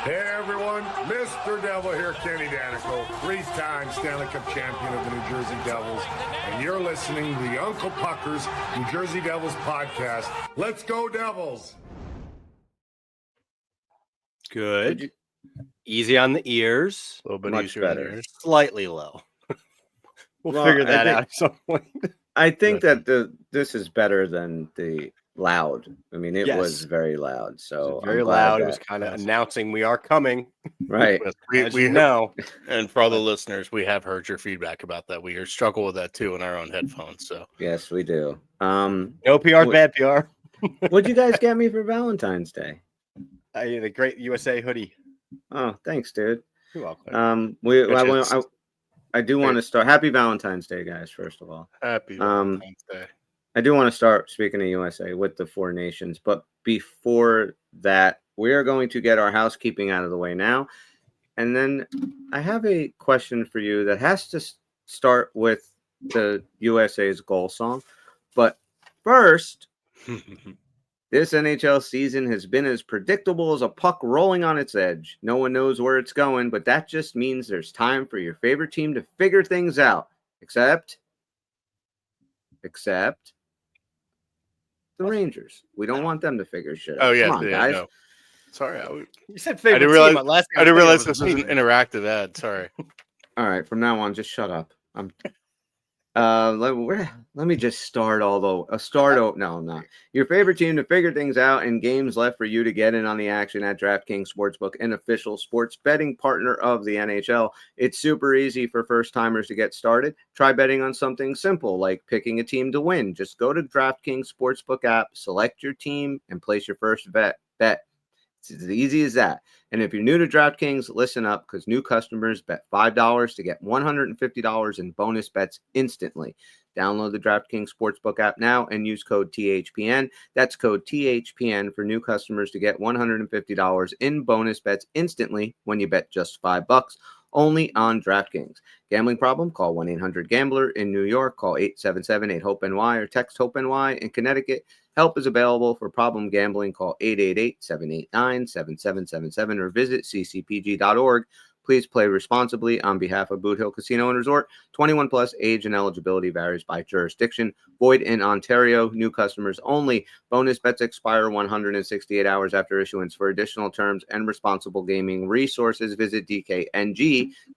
Hey everyone, Mr. Devil here, Kenny Danico, 3-time Stanley Cup champion of the New Jersey Devils, and you're listening to the Uncle Puckers New Jersey Devils podcast. Let's go Devils! Good. Easy on the ears. A little bit Much easier on the better. ears. Slightly low. We'll Well, figure I that think- out at some point. I think that this is better than the loud. I mean, it Yes. was very loud. So Very I'm glad loud. It was that- kind of yes. announcing we are coming. right. Yes, As you know. and for all the listeners, we have heard your feedback about that. We struggle with that too in our own headphones. So Yes, we do. No PR, What- bad PR. What'd you guys get me for Valentine's Day? The great USA hoodie. Oh, thanks, dude. You're welcome. I do want to start. Happy Valentine's Day, guys. First of all, happy Um, Valentine's Day. I do want to start speaking of USA with the 4 nations, but before that, we are going to get our housekeeping out of the way now, and then I have a question for you that has to start with the USA's goal song. But first, this NHL season has been as predictable as a puck rolling on its edge. No one knows where it's going, but that just means there's time for your favorite team to figure things out. Except the Rangers. We don't want them to figure shit out. Oh yeah, Come on, yeah, guys. no. Sorry, You said favorite didn't realize- team. Last thing I didn't was realize thinking this was an interactive ad. Sorry. All right, from now on, just shut up. Let me just start. No, I'm not. Your favorite team to figure things out and games left for you to get in on the action at DraftKings Sportsbook, an official sports betting partner of the NHL. It's super easy for first timers to get started. Try betting on something simple like picking a team to win. Just go to DraftKings Sportsbook app, select your team, and place your first bet. It's as easy as that. And if you're new to DraftKings, listen up, because new customers bet $5 to get $150 in bonus bets instantly. Download the DraftKings Sportsbook app now and use code THPN. That's code THPN for new customers to get $150 in bonus bets instantly when you bet just $5. Only on DraftKings. Gambling problem? Call 1-800-GAMBLER. In New York, call 877-8-HOPE-NY or text HOPE-NY. In Connecticut, help is available for problem gambling. Call 888-789-7777 or visit ccpg.org. Please play responsibly on behalf of Boot Hill Casino and Resort. 21 plus, age and eligibility varies by jurisdiction. Void in Ontario. New customers only. Bonus bets expire 168 hours after issuance. For additional terms and responsible gaming resources, visit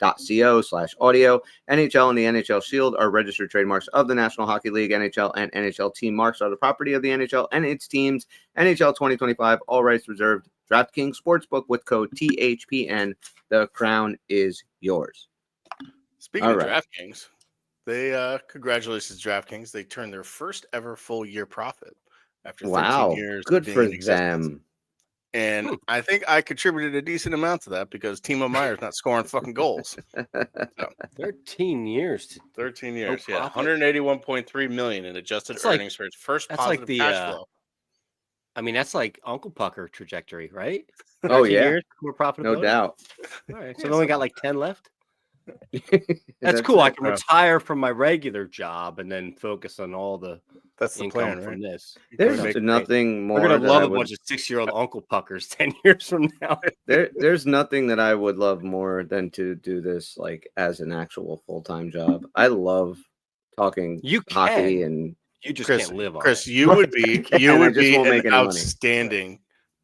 dkng.co/audio. NHL and the NHL Shield are registered trademarks of the National Hockey League. NHL and NHL team marks are the property of the NHL and its teams. NHL 2025, all rights reserved. DraftKings Sportsbook with code THPN. The crown is yours. Speaking All of right. DraftKings, they congratulations DraftKings. They turned their first ever full year profit after 13 Wow. years. of Good being for in existence. them. And I think I contributed a decent amount to that because Timo Meyer's not scoring fucking goals. 13 years. 13 years, yeah. profit? 181.3 million in adjusted That's like- earnings for its first that's like positive the, cash flow. I mean, that's like Uncle Pucker trajectory, right? Oh, 13 yeah. years, more profitability. No doubt. All right, so Yeah, we only got something like 10 left. That's That's cool. I it. can retire from my regular job and then focus on all the That's the income plan, from right? this. There's Make- nothing more. We're gonna that love I a would- bunch of 6-year-old Uncle Puckers 10 years from now. There's nothing that I would love more than to do this like as an actual full-time job. I love talking You hockey can. and You just Chris, can't live on Chris, it. you would be can, you I would just be won't make an any money.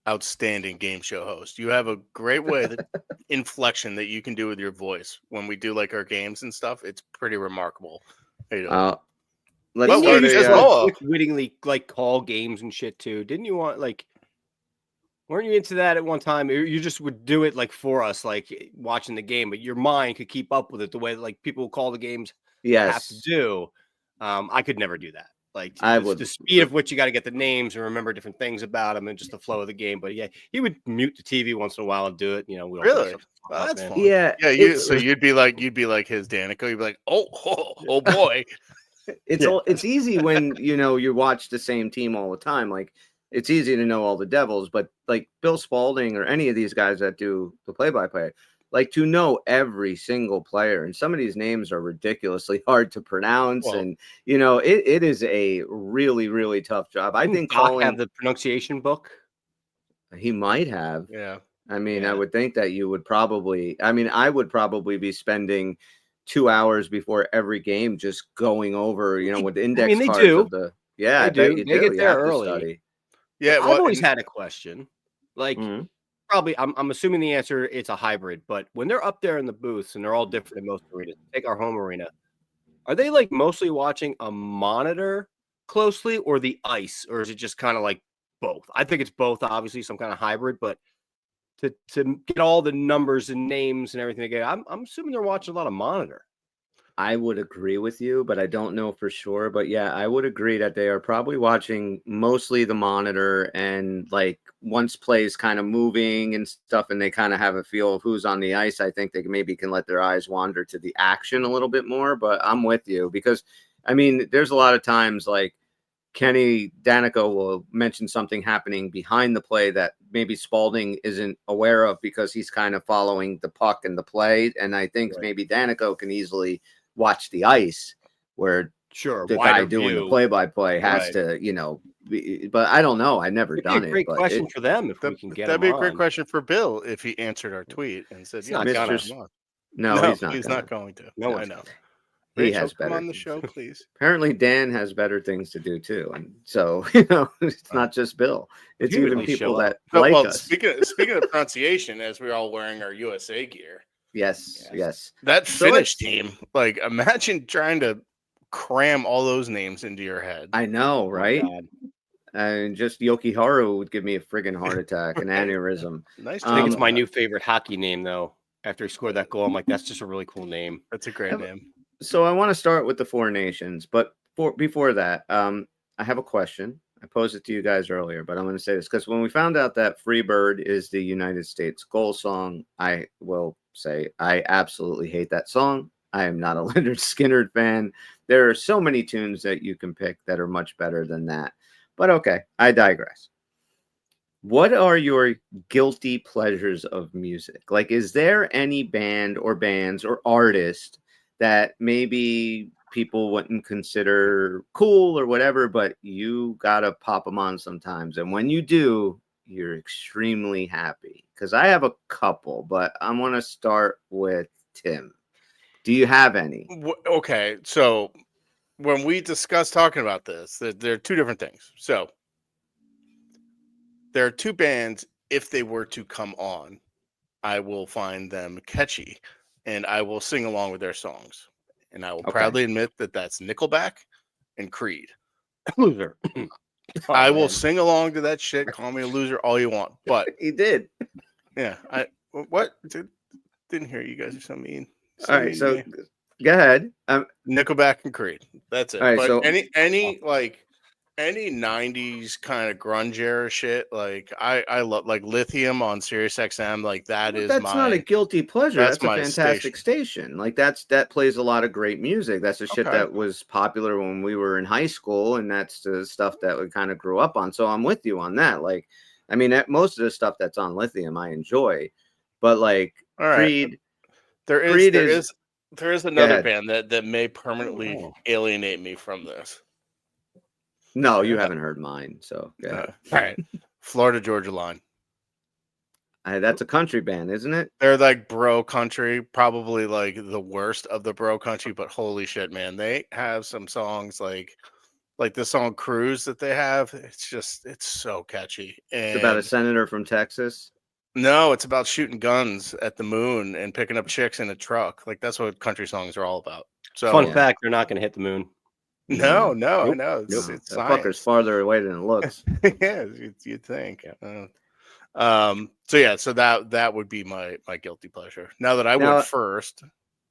outstanding game show host. You have a great way that inflection that you can do with your voice when we do like our games and stuff. It's pretty remarkable. How you doing? let's Well, start you a, just uh, roll. Wittingly like call games and shit too. Didn't you want like? Weren't you into that at one time? You just would do it like for us, like watching the game, but your mind could keep up with it the way that like people call the games have to yes. do. I could never do that. Like I the, would- the speed of which you got to get the names and remember different things about them and just the flow of the game. But yeah, he would mute the TV once in a while and do it. You know, we don't Really? mess up, Well, that's man. fun. Yeah. Yeah, it's- so you'd be like his Danica. You'd be like, oh boy. It's easy when you watch the same team all the time. Like it's easy to know all the Devils, but like Bill Spalding or any of these guys that do the play-by-play, like to know every single player, and some of these names are ridiculously hard to pronounce, Well, and it is a really, really tough job. I think Doc have calling the pronunciation book. he might have. yeah. I mean, I Yeah. would think that you would probably. I mean, I would probably be spending 2 hours before every game just going over, with index they cards do. of the. Yeah, They I bet do. you They do. get You there have to early. study. Yeah, I've well, always and- had a question. Like, Mhm. probably, I'm assuming the answer it's a hybrid. But when they're up there in the booths and they're all different in most arenas, take our home arena. Are they like mostly watching a monitor closely or the ice, or is it just kind of like both? I think it's both, obviously, some kind of hybrid. But to get all the numbers and names and everything again, I'm assuming they're watching a lot of monitor. I would agree with you, but I don't know for sure. But yeah, I would agree that they are probably watching mostly the monitor, and like once plays kind of moving and stuff, and they kind of have a feel of who's on the ice, I think they maybe can let their eyes wander to the action a little bit more. But I'm with you because, I mean, there's a lot of times like Kenny Danico will mention something happening behind the play that maybe Spalding isn't aware of because he's kind of following the puck and the play. And I think Right. maybe Danico can easily watch the ice where Sure, the wider guy doing the view. play-by-play has Right. to, but I don't know. I've never It'd be done a it. great But question for them if we That, can get that'd them be a great on. question for Bill if he answered our tweet and said, He's "Yeah, not Johnny, gonna. come on." no, he's not. He's gonna. not going to. No I one's know. gonna. He Rachel, has come better on the things show, to do. please. Apparently, Dan has better things to do too, and so it's not just Bill. It's He would even at least people show up. that So, like well, us. speaking of pronunciation, as we're all wearing our USA gear, Yes. that So Finnish team, like imagine trying to cram all those names into your head. I know, Oh, right? God. And just Yokiharu would give me a friggin' heart attack, an aneurysm. Nice. I think it's job my on new that. favorite hockey name, though. After he scored that goal, I'm like, that's just a really cool name. That's a great name. So I want to start with the Four Nations, but before that, I have a question. I posed it to you guys earlier, but I'm going to say this because when we found out that Free Bird is the United States goal song, I will say I absolutely hate that song. I am not a Leonard Skinner fan. There are so many tunes that you can pick that are much better than that. But okay, I digress. What are your guilty pleasures of music? Like, is there any band or bands or artist that maybe people wouldn't consider cool or whatever, but you gotta pop them on sometimes? And when you do, you're extremely happy. Because I have a couple, but I want to start with Tim. Do you have any? Okay, so when we discussed talking about this, there are two different things. So there are two bands. If they were to come on, I will find them catchy, and I will sing along with their songs. And I will Okay. proudly admit that that's Nickelback and Creed. Loser. I will man. sing along to that shit. Call me a loser all you want, but He did. yeah, what didn't hear you guys are so mean. All right, so go ahead. Nickelback and Creed. That's it. All right, but so- any 90s kind of grunge era shit, like I love like Lithium on Sirius XM, like that Well, is that's not a guilty pleasure. that's That's a my fantastic station. Like that plays a lot of great music. That's the shit Okay. that was popular when we were in high school, and that's the stuff that we kind of grew up on. So I'm with you on that. Like, I mean, most of the stuff that's on Lithium I enjoy, but like all right. Creed, There Creed is another ahead. band that may permanently Oh. alienate me from this. no, you haven't heard mine. So yeah, All right. Florida Georgia Line. that's a country band, isn't it? They're like bro country, probably like the worst of the bro country, but holy shit, man. They have some songs like the song Cruise that they have. It's so catchy. It's about a And senator from Texas. no, it's about shooting guns at the moon and picking up chicks in a truck. Like that's what country songs are all about. So Fun Yeah. fact, they're not going to hit the moon. no, I Nope. know. It's No, it's that fucker's science. farther away than it looks. Yeah, you'd think. So yeah, so that would be my guilty pleasure. Now that I Now- went first.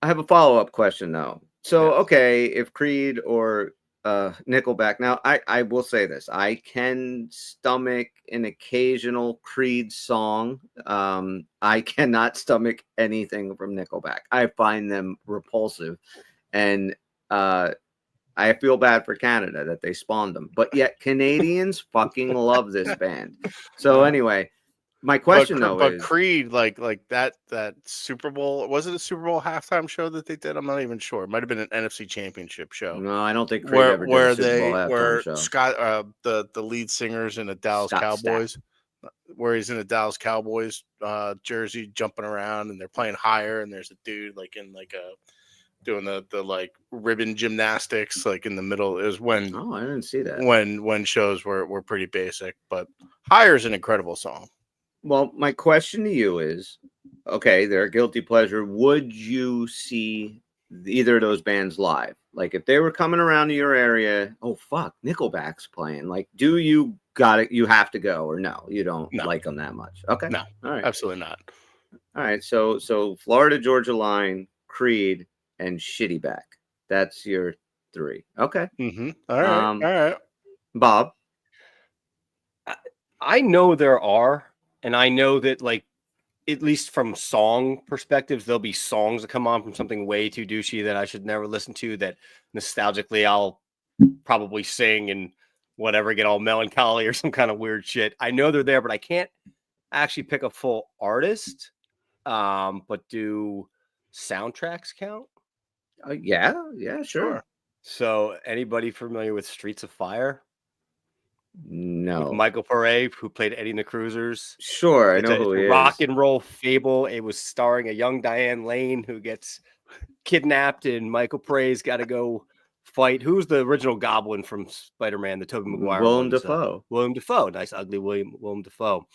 I have a follow-up question though. So, Yes. okay, if Creed or Nickelback. Now, I will say this: I can stomach an occasional Creed song. I cannot stomach anything from Nickelback. I find them repulsive, and I feel bad for Canada that they spawned them. But yet Canadians fucking love this band. So anyway, My question though but is, Creed, like that Super Bowl, was it a Super Bowl halftime show that they did? I'm not even sure. It might have been an NFC Championship show no, I don't think Creed ever did a Super Bowl halftime show. Scott, the lead singer's in the Dallas Scott Stapp. Cowboys, where he's in a Dallas Cowboys jersey jumping around, and they're playing higher, and there's a dude like in like a doing the like ribbon gymnastics like in the middle. It was when Oh, I didn't see that. when shows were pretty basic, but Higher is an incredible song. Well, my question to you is, okay, they're a guilty pleasure. Would you see either of those bands live? Like if they were coming around to your area, oh fuck, Nickelback's playing. Like, do you got it? You have to go, or no? You don't like them that much? Okay, No, all right, absolutely not. all right. So Florida Georgia Line, Creed, and Shitty Back. That's your three. Okay. Mm-hmm. All right, all right. Bob. I know there are, and I know that, like, at least from song perspectives, there'll be songs that come on from something way too douchey that I should never listen to, that nostalgically I'll probably sing and whatever, get all melancholy or some kind of weird shit. I know they're there, but I can't actually pick a full artist. But do soundtracks count? Yeah, sure. So anybody familiar with Streets of Fire? No. With Michael Pare, who played Eddie and the Cruisers. Sure, I know who he is. Rock and roll fable. It was starring a young Diane Lane who gets kidnapped, and Michael Pare's got to go fight. Who's the original Goblin from Spider-Man? The Tobey Maguire. Willem Dafoe. Willem Dafoe. Nice, ugly Willem Dafoe.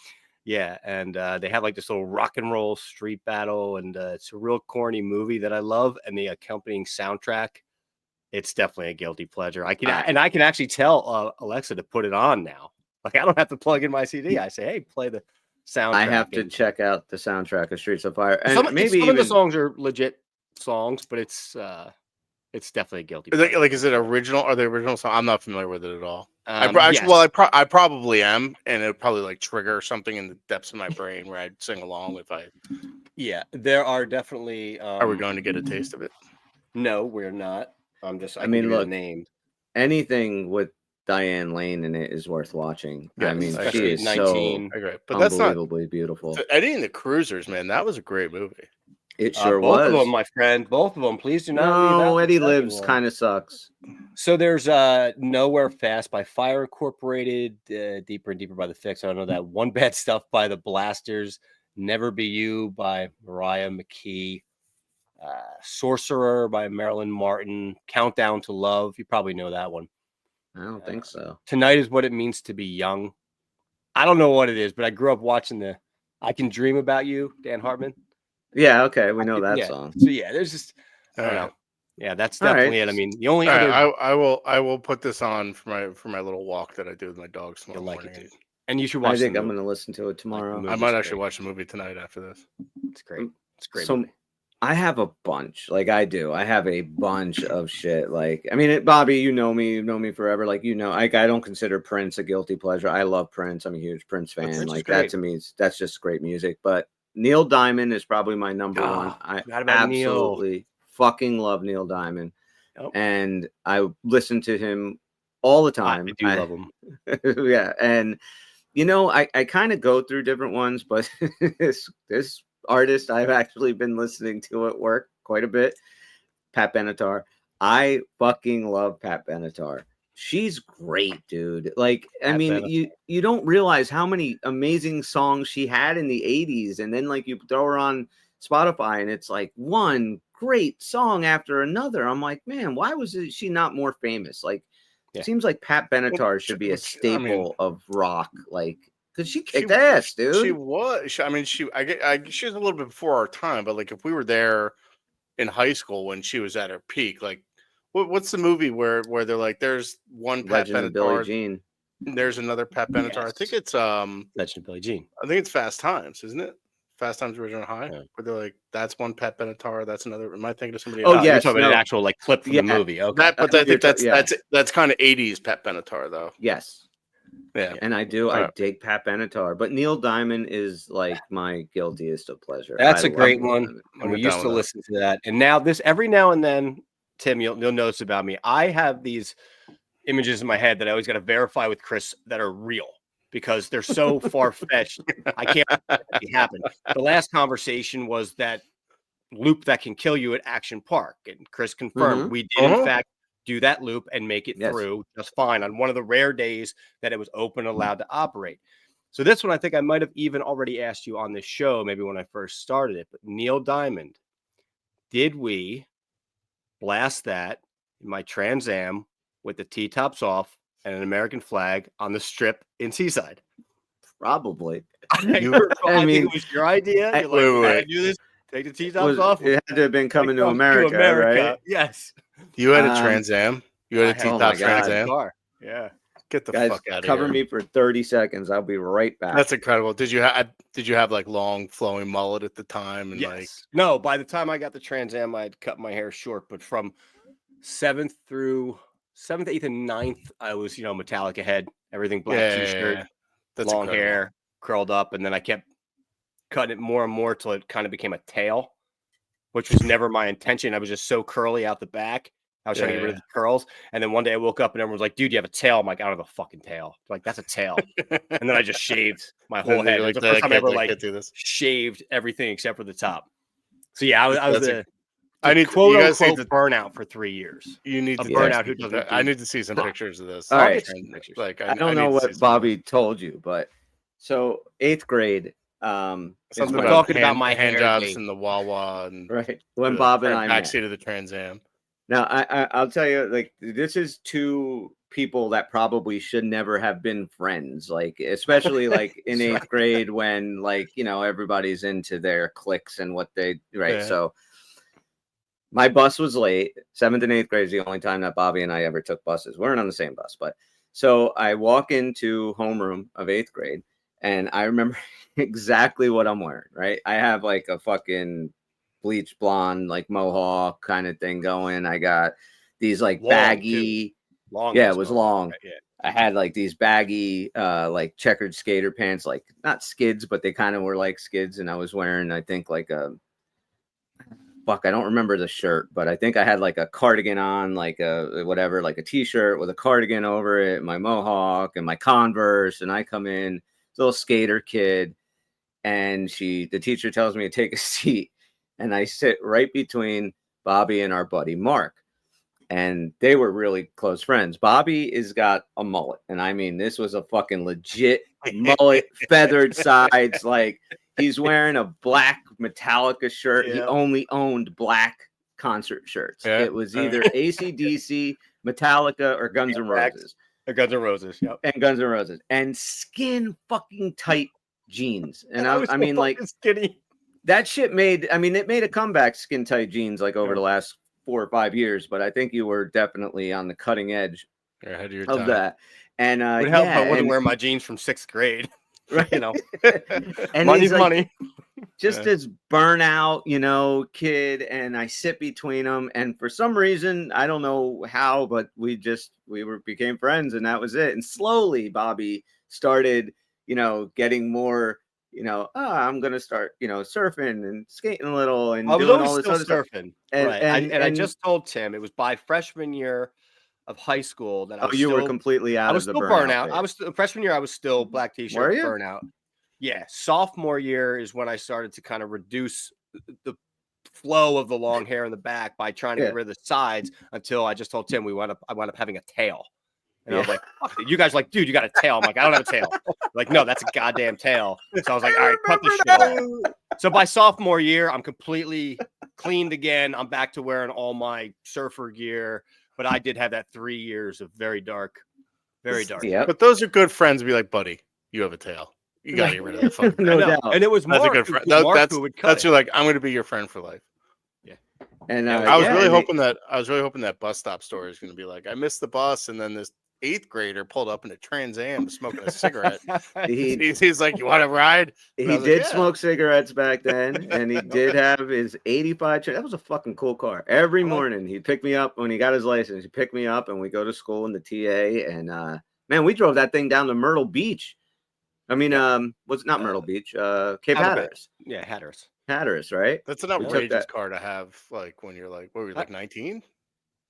Yeah, and they have like this little rock and roll street battle, and it's a real corny movie that I love, and the accompanying soundtrack. It's definitely a guilty pleasure. I can actually tell Alexa to put it on now. Like I don't have to plug in my CD. I say, hey, play the soundtrack. I have to check out the soundtrack of Streets of Fire. And some maybe of the songs are legit songs, but it's definitely a guilty pleasure. Like, is it original? Are they original song? I'm not familiar with it at all. Yes. I probably am, and it would probably like trigger something in the depths of my brain where I'd sing along if I. Yeah, there are definitely. Are we going to get a taste of it? No, we're not. I mean, look, the name. Anything with Diane Lane in it is worth watching. Yeah, I mean, she especially is 19. But that's not unbelievably beautiful. so Eddie and the Cruisers, man. That was a great movie. It sure both was. of them, my friend. Both of them. Please do not. No, Eddie Lives kind of sucks. So there's Nowhere Fast by Fire Incorporated, Deeper and Deeper by The Fix. I don't know that. One Bad Stuff by The Blasters, Never Be You by Mariah McKee, Sorcerer by Marilyn Martin, Countdown to Love. You probably know that one. I don't think so. Tonight Is What It Means to Be Young. I don't know what it is, but I grew up watching the I Can Dream About You, Dan Hartman. Yeah, okay, we know that song. So yeah, there's just I don't know. Yeah, that's definitely it. I mean, the only other I will put this on for my little walk that I do with my dogs tomorrow morning. It, dude. And you should watch. I think I'm going to listen to it tomorrow. I might actually watch the movie tonight after this. It's great. It's great. So I have a bunch. Like I do. I have a bunch of shit. Like I mean, Bobby, you know me forever. Like I don't consider Prince a guilty pleasure. I love Prince. I'm a huge Prince fan. Like that to me, that's just great music. But Neil Diamond is probably my number one. I absolutely fucking love Neil Diamond, and I listen to him all the time. I do love him. Yeah, and I kind of go through different ones, but this artist I've actually been listening to at work quite a bit, Pat Benatar. I fucking love Pat Benatar. She's great, dude. Like, I mean, you don't realize how many amazing songs she had in the 80s. And then, like, you throw her on Spotify and it's like one great song after another. I'm like, man, why was she not more famous? Like, it seems like Pat Benatar should be a staple of rock. Like, because she kicked ass, dude. She was. I mean, she was a little bit before our time, but like, if we were there in high school when she was at her peak, like, what's the movie where they're like, there's one Pat Benatar, Billie Jean. There's another Pat Benatar. Yes. I think it's Legend of Billie Jean. I think it's Fast Times, isn't it? Fast Times Original High, where they're like, that's one Pat Benatar, that's another. Am I thinking of somebody else? Oh, yeah, you're talking about an actual like clip from the movie. Okay, but I think that's kind of 80s Pat Benatar, though. Yes. Yeah, and I do. I dig Pat Benatar, but Neil Diamond is like my guiltiest of pleasure. That's a great one. And we used to listen to that, and now every now and then, Tim, you'll notice about me. I have these images in my head that I always got to verify with Chris that are real. because they're so far fetched. I can't make it happen. The last conversation was that loop that can kill you at Action Park, and Chris confirmed we did in fact do that loop and make it through just fine on one of the rare days that it was open and allowed to operate. So this one, I think I might have even already asked you on this show, maybe when I first started it, but Neil Diamond, did we blast that in my Trans Am with the T-tops off and an American flag on the strip in Seaside? Probably. I think it was your idea. You're like, I do this. Take the T-tops off. It had to have been Coming to America, right? Yes. You had a Trans Am. You had a T-top Trans Am. Yeah. Get the Guys, fuck out of here. cover me for 30 seconds. I'll be right back. That's incredible. Did you have like long flowing mullet at the time? And like no, by the time I got the Trans Am, I had cut my hair short, but from 7th, 8th, and 9th, I was, Metallica head, everything black t-shirt, That's long incredible. hair, curled up, and then I kept cutting it more and more till it kind of became a tail, which was never my intention. I was just so curly out the back. I was trying to get rid of the curls. And then one day I woke up and everyone was like, dude, you have a tail. I'm like, I don't have a fucking tail. Like, that's a tail. And then I just shaved my whole head. Like, the first time I ever shaved everything except for the top. So yeah, I was I need quote you unquote burnout for 3 years. You need to burnout who doesn't. I need to see some pictures of this. All right. Like I don't know what Bobby told you, but so 8th grade. Something we're talking about my hand hair jobs game. and the Wawa and right when Bob and I backseat of the Trans Am. Now I'll tell you, like, this is two people that probably should never have been friends, like especially like in 8th grade when like everybody's into their cliques and what they So my bus was late. 7th and 8th grade is the only time that Bobby and I ever took buses. We weren't on the same bus, but so I walk into homeroom of 8th grade and I remember exactly what I'm wearing, right? I have like a fucking bleach blonde, like mohawk kind of thing going. I got these like long, baggy, long. Yeah, it was long. Yeah. I had like these baggy, like checkered skater pants, like not skids, but they kind of were like skids. And I was wearing, I think, like a I don't remember the shirt, but I think I had like a cardigan on, like a whatever, like a t-shirt with a cardigan over it, my mohawk and my Converse. And I come in, little skater kid, and the teacher tells me to take a seat, and I sit right between Bobby and our buddy Mark, and they were really close friends. Bobby has got a mullet, and I mean this was a fucking legit mullet, feathered sides, like he's wearing a black Metallica shirt. He only owned black concert shirts. It was either AC/DC, Metallica, or Guns N' Roses. Guns N' Roses, and Guns N' Roses, and skin fucking tight jeans. And I mean, like, skinny. That shit it made a comeback, skin tight jeans, like over the last 4 or 5 years. But I think you were definitely on the cutting edge of that. And it would help if I wouldn't wear my jeans from 6th grade. Right. And money's like, money. Just this burnout, kid. And I sit between them. And for some reason, I don't know how, but we became friends, and that was it. And slowly Bobby started, getting more, I'm going to start, surfing and skating a little and doing all this other surfing. Stuff. And I just told Tim, it was by freshman year of high school that I was were completely out of the burnout. I was freshman year. I was still black t-shirt burnout. Yeah. Sophomore year is when I started to kind of reduce the flow of the long hair in the back by trying to get rid of the sides until I just told Tim I wound up having a tail. And I was like, fuck it. You guys are like, dude, you got a tail. I'm like, I don't have a tail. Like, no, that's a goddamn tail. So I was like, all right, cut this shit off. So by sophomore year, I'm completely cleaned again. I'm back to wearing all my surfer gear. But I did have that 3 years of very dark. Yeah. But those are good friends. Be like, buddy, you have a tail. You got to get rid of the fucking no doubt. And it was Mark. That's a good friend. Who would cut you're like, I'm going to be your friend for life. Yeah. And I was really hoping that bus stop story is going to be like, I missed the bus, and then this 8th grader pulled up in a Trans Am smoking a cigarette. He's like, you want to ride? And he did smoke cigarettes back then, and he did have his 85. That was a fucking cool car. Every morning he'd pick me up when he got his license. He'd pick me up, and we go to school in the TA. And man, we drove that thing down to Myrtle Beach. I mean, was not Myrtle Beach, Cape Hatteras. Yeah, Hatteras. Hatteras, right? That's an outrageous car to have, like when you're like, what were you, like 19?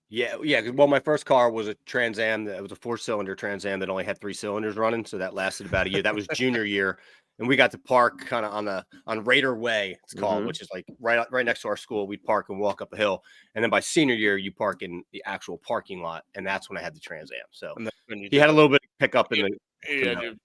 Yeah. Well, my first car was a Trans Am. That was a 4-cylinder Trans Am that only had 3 cylinders running, so that lasted about a year. That was junior year, and we got to park kind of on Raider Way, it's called, Mhm. which is like right next to our school. We'd park and walk up a hill, and then by senior year, you park in the actual parking lot, and that's when I had the Trans Am. So And then when you he did had a the little bit of pickup in yeah, the. yeah, dude,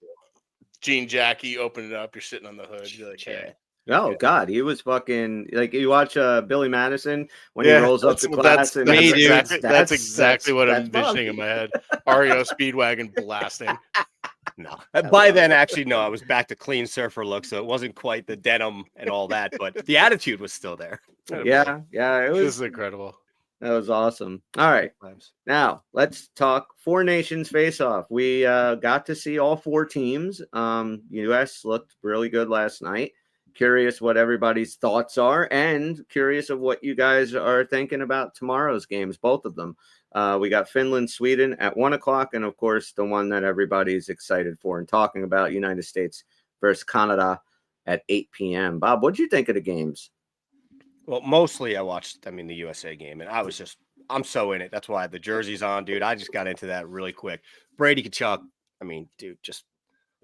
Jean Jackie, open it up, you're sitting on the hood. You're like, Yeah. Oh Yeah. God, he was fucking like you watch Billy Madison when he Yeah, rolls up to class and me, dude. that's exactly what I'm that's envisioning in my head. REO Speedwagon blasting. No. I By love then, it. actually, no, I was back to clean surfer look, so it wasn't quite the denim and all that, but the attitude was still there. Yeah, it This was is incredible. that was awesome. All right. Now let's talk Four Nations face off. We got to see all 4 teams. US looked really good last night. Curious what everybody's thoughts are, and curious of what you guys are thinking about tomorrow's games, both of them. We got Finland, Sweden at 1:00, and of course the one that everybody's excited for and talking about, United States versus Canada at 8 p.m. Bob, what'd you think of the games? Well, mostly I watched, the USA game, and I'm so in it. That's why I had the jerseys on, dude. I just got into that really quick. Brady Kachuk, dude, just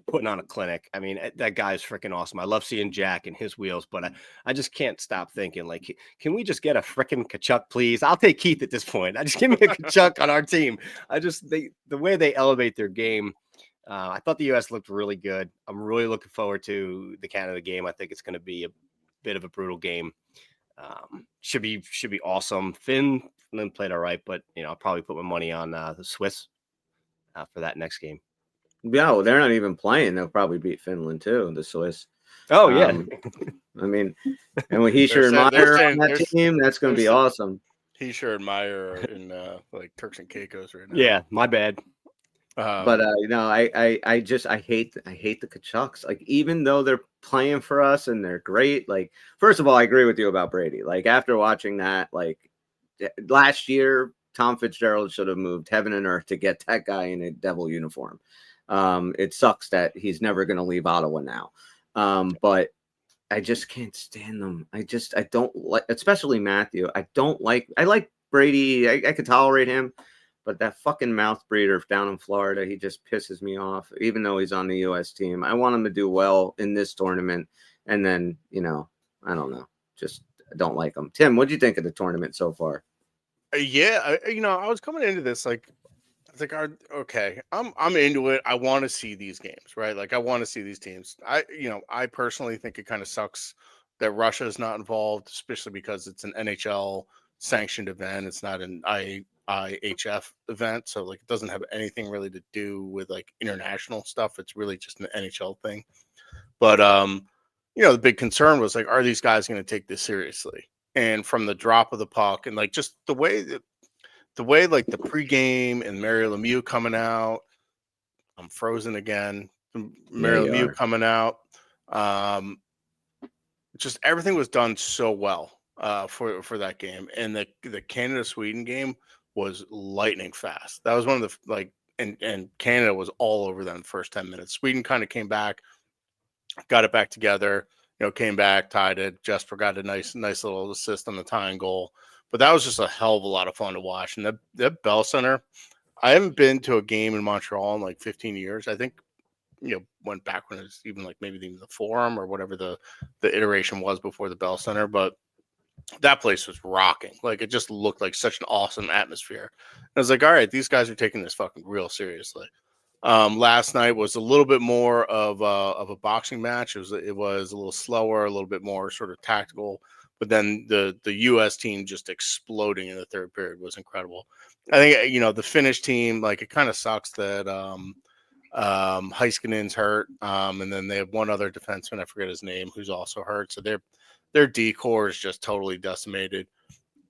putting on a clinic. That guy's freaking awesome. I love seeing Jack and his wheels, but I just can't stop thinking, like, can we just get a freaking Kachuk, please? I'll take Keith at this point. I just give me a Kachuk on our team. The way they elevate their game. I thought the U.S. looked really good. I'm really looking forward to the Canada game. I think it's going to be a bit of a brutal game. Should be awesome. Finland played all right, but I'll probably put my money on the Swiss for that next game. No, they're not even playing. They'll probably beat Finland too, the Swiss. Oh yeah. And when Hischier and Meyer on that team, that's going to be awesome. Hischier and Meyer in like Turks and Caicos right now. Yeah, my bad. But I hate the Kachucks. Like, even though they're playing for us and they're great, like, first of all, I agree with you about Brady. Like, after watching that, like, last year, Tom Fitzgerald should have moved heaven and earth to get that guy in a Devil uniform. It sucks that he's never going to leave Ottawa now. But I just can't stand them. I don't like, especially Matthew. I like Brady. I could tolerate him. But that fucking mouth breeder down in Florida, he just pisses me off, even though he's on the U.S. team. I want him to do well in this tournament. And then, I don't know. Just don't like him. Tim, what do you think of the tournament so far? Yeah, I was coming into this like, I was like, okay, I'm into it. I want to see these games, right? Like, I want to see these teams. I personally think it kind of sucks that Russia is not involved, especially because it's an NHL sanctioned event. It's not an IHF event, so like it doesn't have anything really to do with like international stuff. It's really just an NHL thing. But the big concern was like, are these guys going to take this seriously? And from the drop of the puck and like just the way like the pregame and Mario Lemieux coming out, I'm frozen again. Mario Lemieux coming out, just everything was done so well for that game. And the Canada Sweden game was lightning fast. That was one of the and Canada was all over them the first 10 minutes. Sweden kind of came back, got it back together, came back, tied it. Jesper got a nice little assist on the tying goal. But that was just a hell of a lot of fun to watch. And that Bell Center, I haven't been to a game in Montreal in like 15 years. I think, went back when it was even like maybe even the Forum or whatever the iteration was before the Bell Center. But that place was rocking. Like, it just looked like such an awesome atmosphere. And I was like, all right, these guys are taking this fucking real seriously. Last night was a little bit more of a boxing match. It was a little slower, a little bit more sort of tactical. But then the U.S. team just exploding in the third period was incredible. I think the Finnish team, like, it kind of sucks that Heiskanen's hurt, and then they have one other defenseman, I forget his name, who's also hurt. So their D-core is just totally decimated.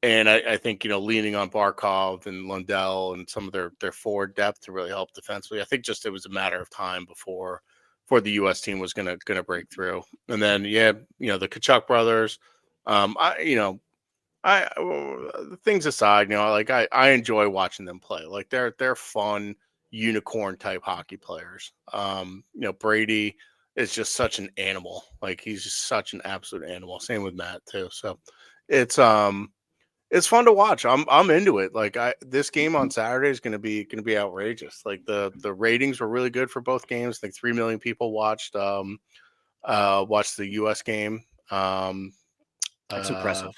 And I think, leaning on Barkov and Lundell and some of their forward depth to really help defensively. I think just it was a matter of time before the U.S. team was gonna break through. And then the Kachuk brothers. Things aside, like I enjoy watching them play. Like, they're fun unicorn type hockey players. Brady is just such an animal. Like, he's just such an absolute animal. Same with Matt too. So it's It's fun to watch. I'm into it. Like this game on Saturday is going to be outrageous. Like the ratings were really good for both games. I think 3 million people watched the US game. That's impressive.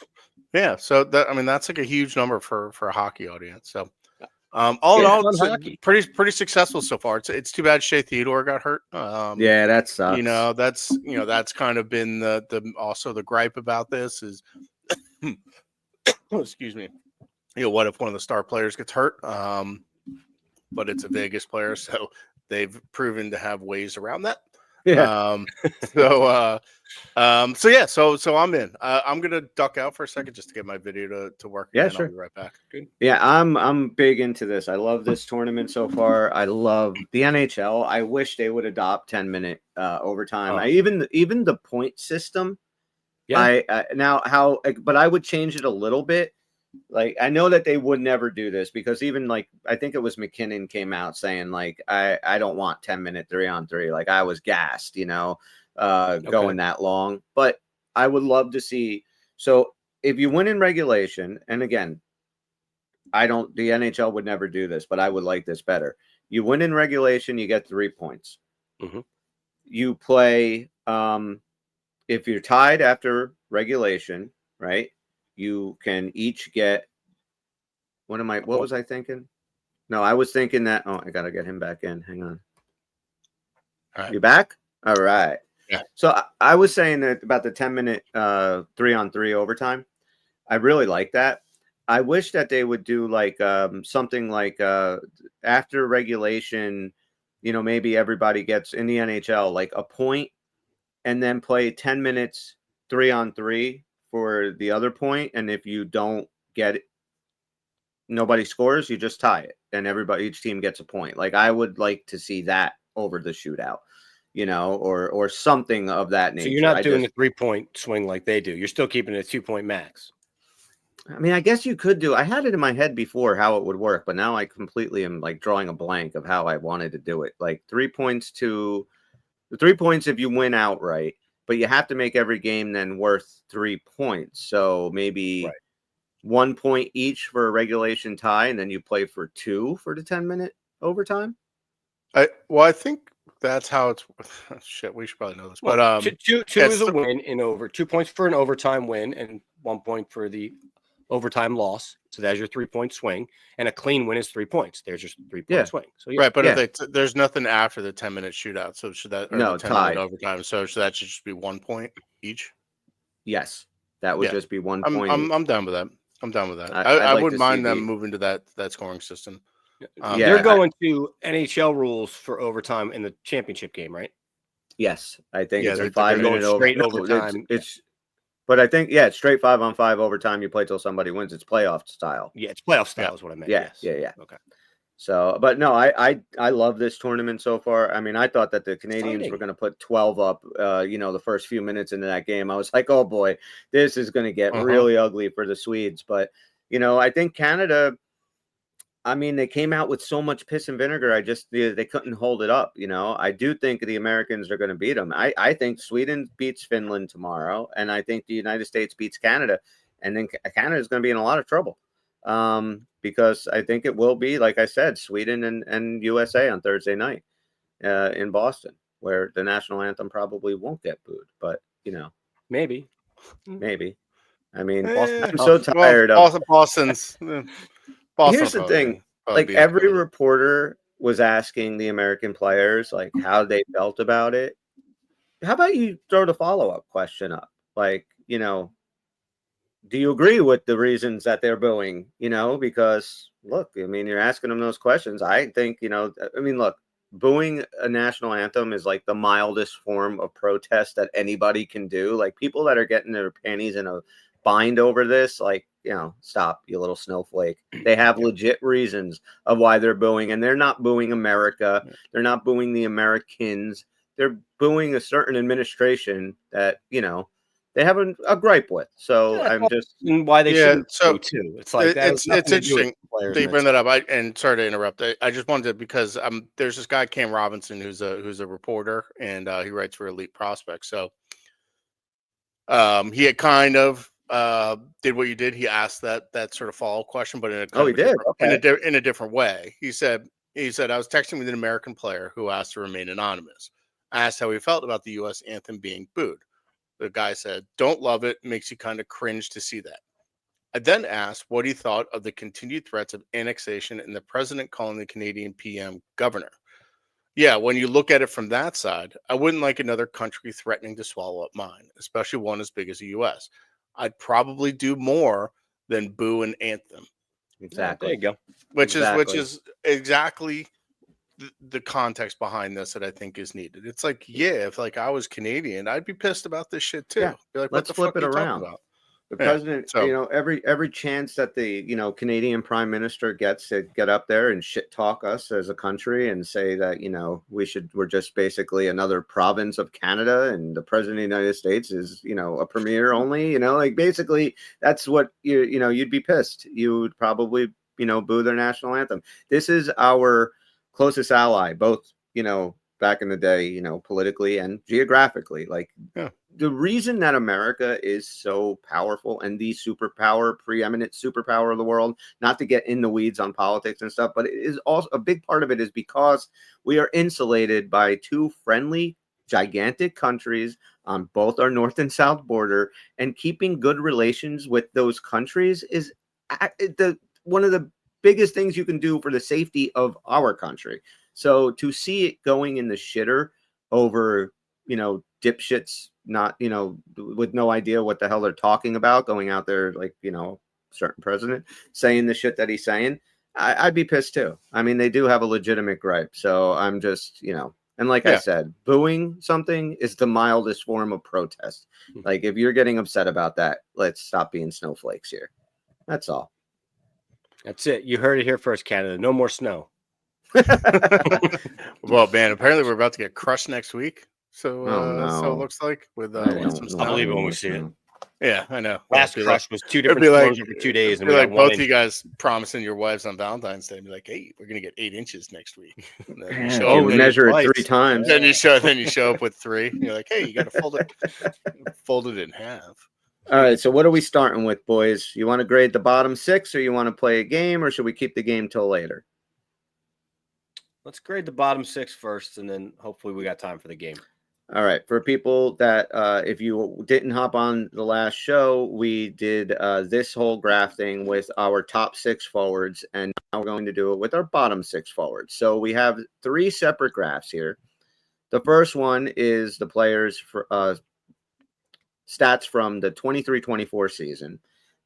Yeah, so that's like a huge number for a hockey audience. So all in Yeah, all, fun it's hockey. pretty successful so far. It's too bad Shea Theodore got hurt. Yeah, that sucks. That's kind of been the also the gripe about this is excuse me. What if one of the star players gets hurt? But it's a Vegas player, so they've proven to have ways around that. Yeah. So yeah, so I'm in. I'm gonna duck out for a second just to get my video to work. Yeah, and sure. I'll be right back. Good. Yeah, I'm big into this. I love this tournament so far. I love the NHL. I wish they would adopt 10-minute overtime. Oh. Even the point system. Yeah. But I would change it a little bit. Like, I know that they would never do this because even like I think it was McKinnon came out saying like I don't want 10-minute 3-on-3. Like I was gassed, going that long. But I would love to see. So if you win in regulation, and again, the NHL would never do this, but I would like this better. You win in regulation, you get 3 points. Mm-hmm. You play if you're tied after regulation, right? You can each get what was I thinking? No, I was thinking that I gotta get him back in. Hang on. All right. You back? All right. Yeah. So I was saying that about the 10-minute 3-on-3 overtime. I really like that. I wish that they would do like something like after regulation, maybe everybody gets in the NHL like a point and then play 10 minutes 3-on-3 for the other point. And if you don't get it, nobody scores, you just tie it and each team gets a point. Like I would like to see that over the shootout, or something of that nature. So you're not doing the 3-point swing like they do. You're still keeping it a 2-point max. I mean, I guess you could do. I had it in my head before how it would work, but now I completely am like drawing a blank of how I wanted to do it. Like 3 points if you win outright, but you have to make every game then worth 3 points. So maybe 1 point each for a regulation tie, and then you play for 2 for the 10-minute overtime. I think that's how it's. Shit, we should probably know this, Well, but two is a win in over. 2 points for an overtime win, and 1 point for the overtime loss. So that's your 3-point swing, and a clean win is 3 points. There's your 3-point swing. So right, but if there's nothing after the 10-minute shootout. So should that no the 10-minute overtime? So that should just be 1 point each. Yes, that would just be 1 point. I'm done with that. I'd I like wouldn't to mind see them moving to that scoring system. They're going to NHL rules for overtime in the championship game, right? Yes, I think it's a they're 5-minute straight overtime. overtime. But I think it's straight 5-on-5 overtime. You play till somebody wins. It's playoff style. Yeah, it's playoff style is what I meant. Yeah. Okay. So, but no, I love this tournament so far. I mean, I thought that the Canadians were going to put 12 up, the first few minutes into that game. I was like, oh boy, this is going to get really ugly for the Swedes. But, I think Canada, I mean, they came out with so much piss and vinegar. They couldn't hold it up. I do think the Americans are going to beat them. I think Sweden beats Finland tomorrow, and I think the United States beats Canada, and then Canada is going to be in a lot of trouble. Because I think it will be, like I said, Sweden and USA on Thursday night in Boston, where the national anthem probably won't get booed. But, Maybe. I mean, I'm so tired of Boston's. Here's the thing. Like every reporter was asking the American players like how they felt about it. How about you throw the follow-up question up? Like, do you agree with the reasons that they're booing? Because look, I mean, you're asking them those questions. I think, look, booing a national anthem is like the mildest form of protest that anybody can do. Like people that are getting their panties in a bind over this, like, stop, you little snowflake. They have legit reasons of why they're booing, and they're not booing America. They're not booing the Americans. They're booing a certain administration that, they have a gripe with. So I'm just why they shouldn't too. It's like it's interesting that you bring that up. And sorry to interrupt. I just wanted to, because there's this guy Cam Robinson who's a reporter, and he writes for Elite Prospects. So he had kind of did what you did. He asked that sort of follow-up question, but in a Oh, he did? in a different way. He said I was texting with an American player who asked to remain anonymous. I asked how he felt about the U.S. anthem being booed. The guy said, "Don't love it. Makes you kind of cringe to see that." I then asked what he thought of the continued threats of annexation and the president calling the Canadian PM governor. Yeah, when you look at it from that side, I wouldn't like another country threatening to swallow up mine, especially one as big as the U.S. I'd probably do more than boo an anthem, Exactly. There you go. which Exactly. is exactly the context behind this that I think is needed. It's like, yeah, if like I was Canadian, I'd be pissed about this shit too. Yeah, Be like, what let's the flip fuck it are you talking around. about? The Yeah, president, so- every chance that the Canadian Prime Minister gets to get up there and shit talk us as a country and say that we're just basically another province of Canada and the president of the United States is a premier only. Like basically that's what you'd be pissed. You would probably boo their national anthem. This is our closest ally, both back in the day, politically and geographically. Like, Yeah. The reason that America is so powerful and the superpower, preeminent superpower of the world, not to get in the weeds on politics and stuff, but it is also a big part of it is because we are insulated by two friendly, gigantic countries on both our north and south border, and keeping good relations with those countries is one of the biggest things you can do for the safety of our country. So to see it going in the shitter over, dipshits, not, with no idea what the hell they're talking about, going out there like, certain president saying the shit that he's saying, I'd be pissed too. I mean, they do have a legitimate gripe. So I'm just, and like I said, booing something is the mildest form of protest. Like if you're getting upset about that, let's stop being snowflakes here. That's all. That's it. You heard it here first, Canada. No more snow. Well, man, apparently we're about to get crushed next week. So, so it looks like with some I'll believe it when we snow. see it. Yeah, I know. Last It'd be crush like, was 2 different be like- storms over 2 days, and be we like got 1 both inch. you guys promising your wives on Valentine's Day, and be like, "Hey, we're gonna get 8 inches next week." And then you show Oh, up, we then measure it twice. 3 times. then you show up with 3. And you're like, "Hey, you got to fold it in half." All right, so what are we starting with, boys? You want to grade the bottom 6, or you want to play a game, or should we keep the game till later? Let's grade the bottom 6 first, and then hopefully we got time for the game. All right, for people that if you didn't hop on the last show, we did this whole grafting with our top 6 forwards, and now we're going to do it with our bottom 6 forwards. So we have 3 separate graphs here. The first one is the players for stats from the 23-24 season.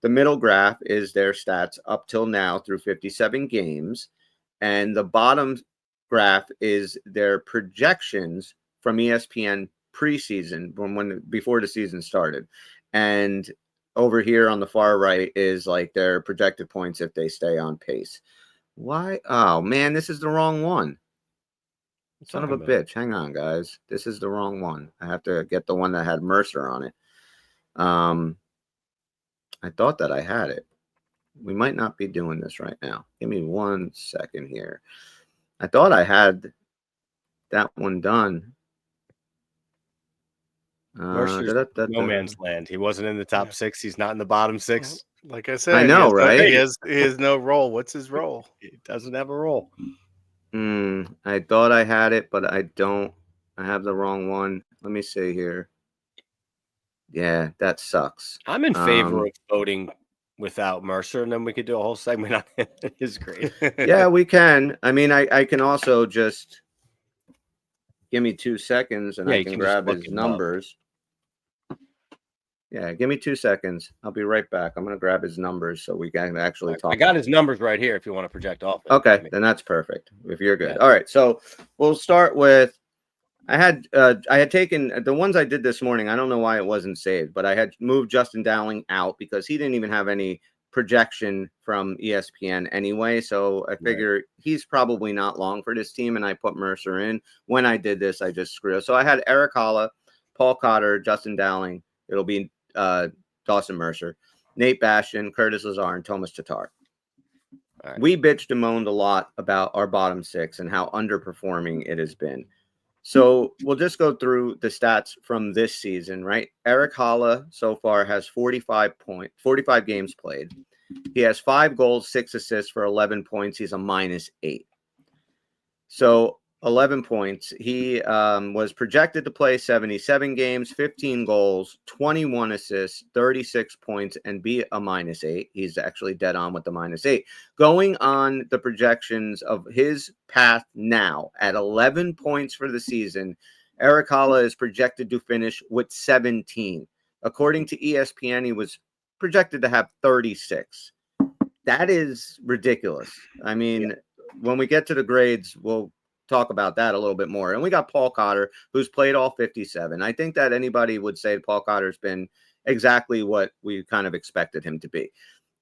The middle graph is their stats up till now through 57 games, and the bottom graph is their projections from ESPN preseason, before the season started. And over here on the far right is like their projected points if they stay on pace. Why? Oh man, this is the wrong one. Son of a bitch. Hang on, guys. This is the wrong one. I have to get the one that had Mercer on it. I thought that I had it. We might not be doing this right now. Give me 1 second here. I thought I had that one done. Mercer's no man's land. He wasn't in the top 6. He's not in the bottom 6. Like I said, I know, right? He has no role. What's his role? He doesn't have a role. I thought I had it, but I don't. I have the wrong one. Let me see here. Yeah, that sucks. I'm in favor of voting without Mercer, and then we could do a whole segment on his grade. Yeah, we can. I mean, I can also just give me 2 seconds, and I can grab his numbers. Yeah, give me 2 seconds. I'll be right back. I'm going to grab his numbers so we can actually talk. I got his numbers right here if you want to project off. Okay, then that's perfect. If you're good. Yeah. All right, so we'll start with I had taken the ones I did this morning. I don't know why it wasn't saved, but I had moved Justin Dowling out because he didn't even have any projection from ESPN anyway. So I figure he's probably not long for this team, and I put Mercer in. When I did this, I just screwed up. So I had Eric Holla, Paul Cotter, Justin Dowling. It'll be Dawson Mercer, Nate Bastian, Curtis Lazar, and Thomas Tatar. Right. We bitched and moaned a lot about our bottom 6 and how underperforming it has been. So we'll just go through the stats from this season, right? Eric Holla so far has 45 games played. He has 5 goals, 6 assists for 11 points. He's a -8. So 11 points. He was projected to play 77 games, 15 goals, 21 assists, 36 points, and be a -8. He's actually dead on with the -8. Going on the projections of his path now at 11 points for the season, Eric Holla is projected to finish with 17. According to ESPN, he was projected to have 36. That is ridiculous. I mean, when we get to the grades, we'll talk about that a little bit more. And we got Paul Cotter, who's played all 57. I think that anybody would say Paul Cotter's been exactly what we kind of expected him to be.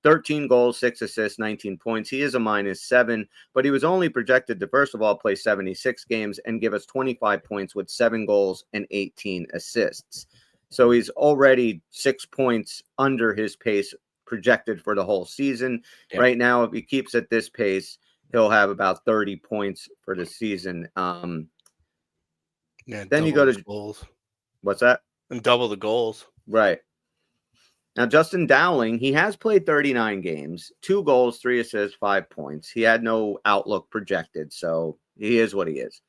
13 goals, 6 assists, 19 points. He is a -7, but he was only projected to, first of all, play 76 games and give us 25 points with 7 goals and 18 assists. So he's already 6 points under his pace projected for the whole season. Yeah. Right now, if he keeps at this pace, he'll have about 30 points for the season. Yeah, Then you go to goals what's that? and double the goals. Right. Now, Justin Dowling, he has played 39 games, 2 goals, 3 assists, 5 points. He had no outlook projected, so he is what he is.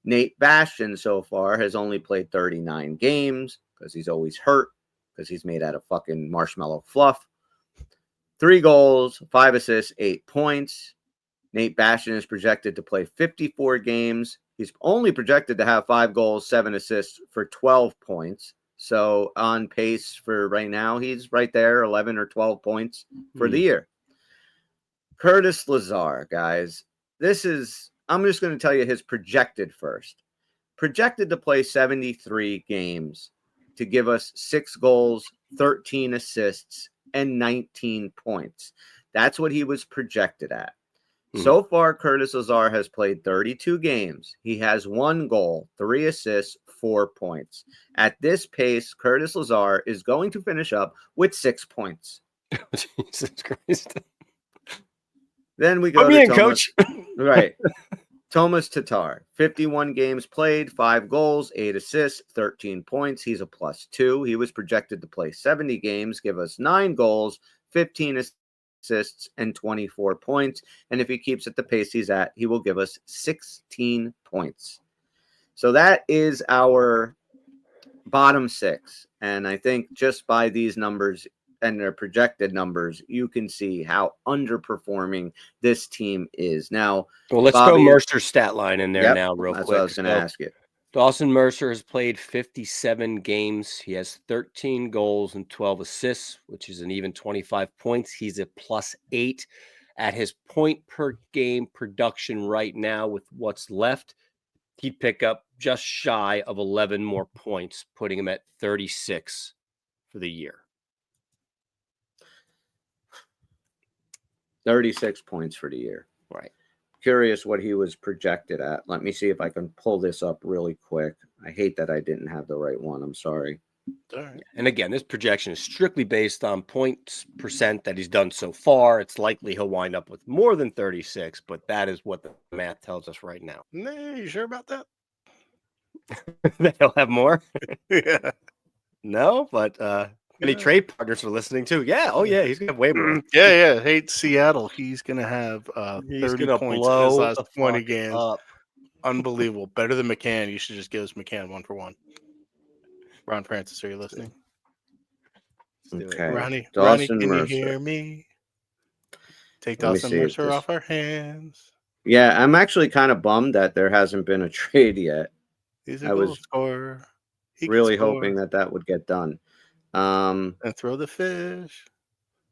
Nate Bastian so far has only played 39 games because he's always hurt because he's made out of fucking marshmallow fluff. 3 goals, 5 assists, 8 points. Nate Bastian is projected to play 54 games. He's only projected to have 5 goals, 7 assists for 12 points. So on pace for right now, he's right there, 11 or 12 points for the year. Curtis Lazar, guys. I'm just going to tell you his projected first. Projected to play 73 games to give us 6 goals, 13 assists, and 19 points. That's what he was projected at. So far, Curtis Lazar has played 32 games. He has 1 goal, 3 assists, 4 points. At this pace, Curtis Lazar is going to finish up with 6 points. Jesus Christ. Then we go Put me to in, Thomas, coach. right. Thomas Tatar, 51 games played, 5 goals, 8 assists, 13 points. He's a +2. He was projected to play 70 games, give us 9 goals, 15 assists, and 24 points. And if he keeps at the pace he's at, he will give us 16 points. So that is our bottom 6. And I think just by these numbers and their projected numbers, you can see how underperforming this team is. Now, Well, let's Bobby, throw Mercer's stat line in there now real that's quick. what I was going to ask you. Dawson Mercer has played 57 games. He has 13 goals and 12 assists, which is an even 25 points. He's a +8 at his point per game production right now. With what's left, he'd pick up just shy of 11 more points, putting him at 36 for the year. 36 points for the year. Right. Curious what he was projected at. Let me see if I can pull this up really quick. I hate that I didn't have the right one. I'm sorry. All right. And again, this projection is strictly based on points percent that he's done so far. It's likely he'll wind up with more than 36, but that is what the math tells us right now. Nah, you sure about that? He'll have more. Yeah. No, but any trade partners are listening too. Yeah. Oh, yeah. He's gonna have way more. Yeah. Hey, Seattle. He's gonna have He's 30 gonna points in his blow last the 20 fuck games. up. Unbelievable. Better than McCann. You should just give us McCann 1 for 1. Ron Francis, are you listening? Okay. Ronnie, Dawson can Mercer. you hear me? Take Let me Dawson see if Mercer this- off our hands. Yeah, I'm actually kind of bummed that there hasn't been a trade yet. He's I a goal was scorer. He can Really score hoping that would get done. and throw the fish.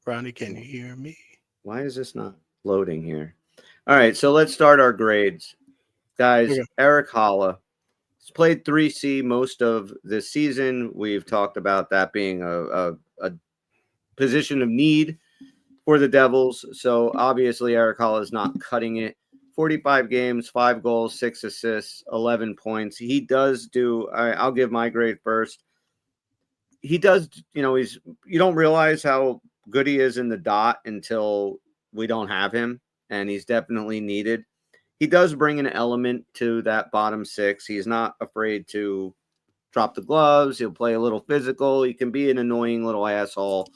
Ronnie, can you hear me? Why is this not loading here? All right, so let's start our grades. Guys, Okay. Eric Holla has played 3C most of this season. We've talked about that being a position of need for the Devils. So obviously Eric Holla is not cutting it. 45 games, 5 goals, 6 assists, 11 points. He does do, I'll give my grade first. He does, you don't realize how good he is in the dot until we don't have him, and he's definitely needed. he does bring an element to that bottom six. He's not afraid to drop the gloves. He'll play a little physical. He can be an annoying little asshole.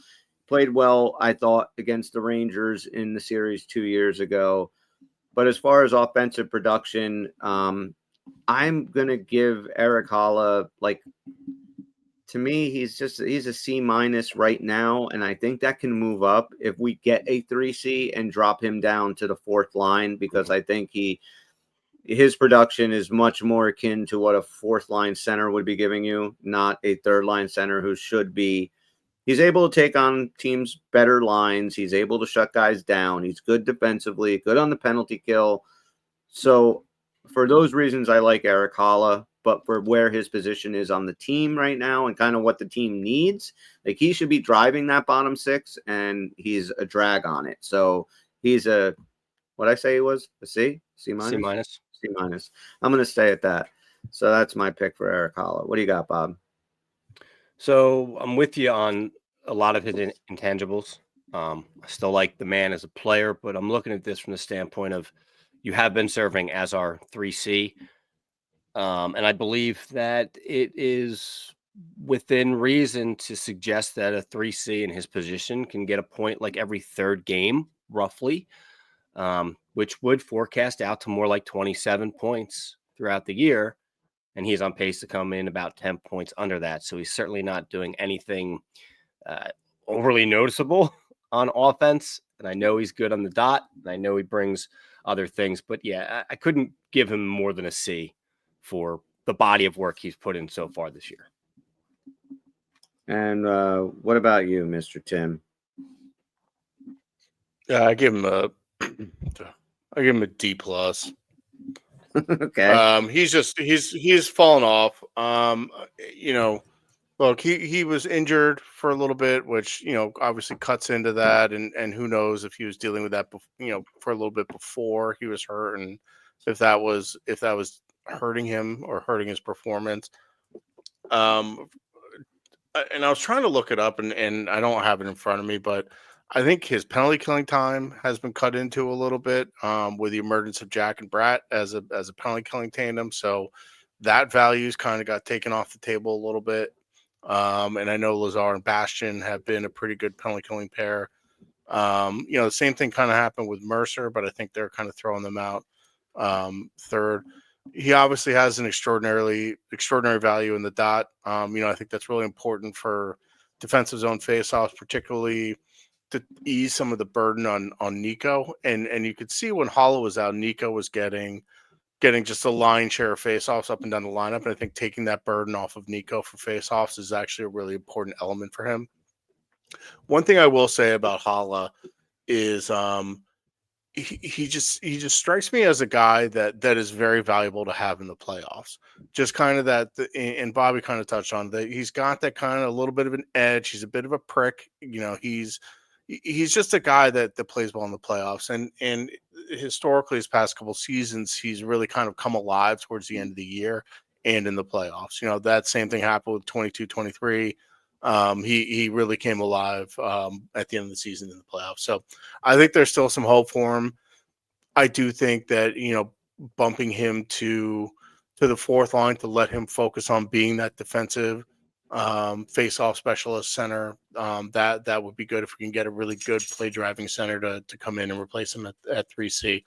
Played well, I thought, against the Rangers in the series 2 years ago. But as far as offensive production, I'm going to give Eric Holla, like, to me, he's a C- right now. And I think that can move up if we get a 3C and drop him down to the fourth line, because I think his production is much more akin to what a fourth line center would be giving you, not a third line center who should be. He's able to take on teams' better lines. He's able to shut guys down. He's good defensively, good on the penalty kill. So for those reasons, I like Eric Holla. But for where his position is on the team right now and kind of what the team needs, like, he should be driving that bottom six, and he's a drag on it. So he's what I say he was? A C? C minus? C minus. C minus. I'm going to stay at that. So that's my pick for Eric Holla. What do you got, Bob? So I'm with you on a lot of his intangibles. I still like the man as a player, but I'm looking at this from the standpoint of you have been serving as our 3C. And I believe that it is within reason to suggest that a 3C in his position can get a point like every third game, roughly, which would forecast out to more like 27 points throughout the year. And he's on pace to come in about 10 points under that. So he's certainly not doing anything overly noticeable on offense. And I know he's good on the dot. And I know he brings other things. But yeah, I couldn't give him more than a C for the body of work he's put in so far this year. And what about you, Mr. Tim? Yeah, I give him a D plus. Okay. He's fallen off. Look, he was injured for a little bit, which, obviously cuts into that, and who knows if he was dealing with that, for a little bit before he was hurt, and if that was hurting him or hurting his performance. And I was trying to look it up, and I don't have it in front of me, but I think his penalty killing time has been cut into a little bit with the emergence of Jack and Bratt as a penalty killing tandem. So that value's kind of got taken off the table a little bit. And I know Lazar and Bastian have been a pretty good penalty killing pair. The same thing kind of happened with Mercer, but I think they're kind of throwing them out third. He obviously has an extraordinary value in the dot. I think that's really important for defensive zone faceoffs, particularly to ease some of the burden on Nico. And you could see when Holla was out, Nico was getting just a lion's share of faceoffs up and down the lineup. And I think taking that burden off of Nico for faceoffs is actually a really important element for him. One thing I will say about Holla is he just strikes me as a guy that is very valuable to have in the playoffs. Just kind of that, and Bobby kind of touched on that. He's got that kind of a little bit of an edge. He's a bit of a prick. He's just a guy that plays well in the playoffs. And historically, his past couple seasons, he's really kind of come alive towards the end of the year and in the playoffs. That same thing happened with 22-23. He really came alive at the end of the season in the playoffs. So I think there's still some hope for him. I do think that, bumping him to the fourth line to let him focus on being that defensive face-off specialist center, that would be good if we can get a really good play driving center to come in and replace him at 3C.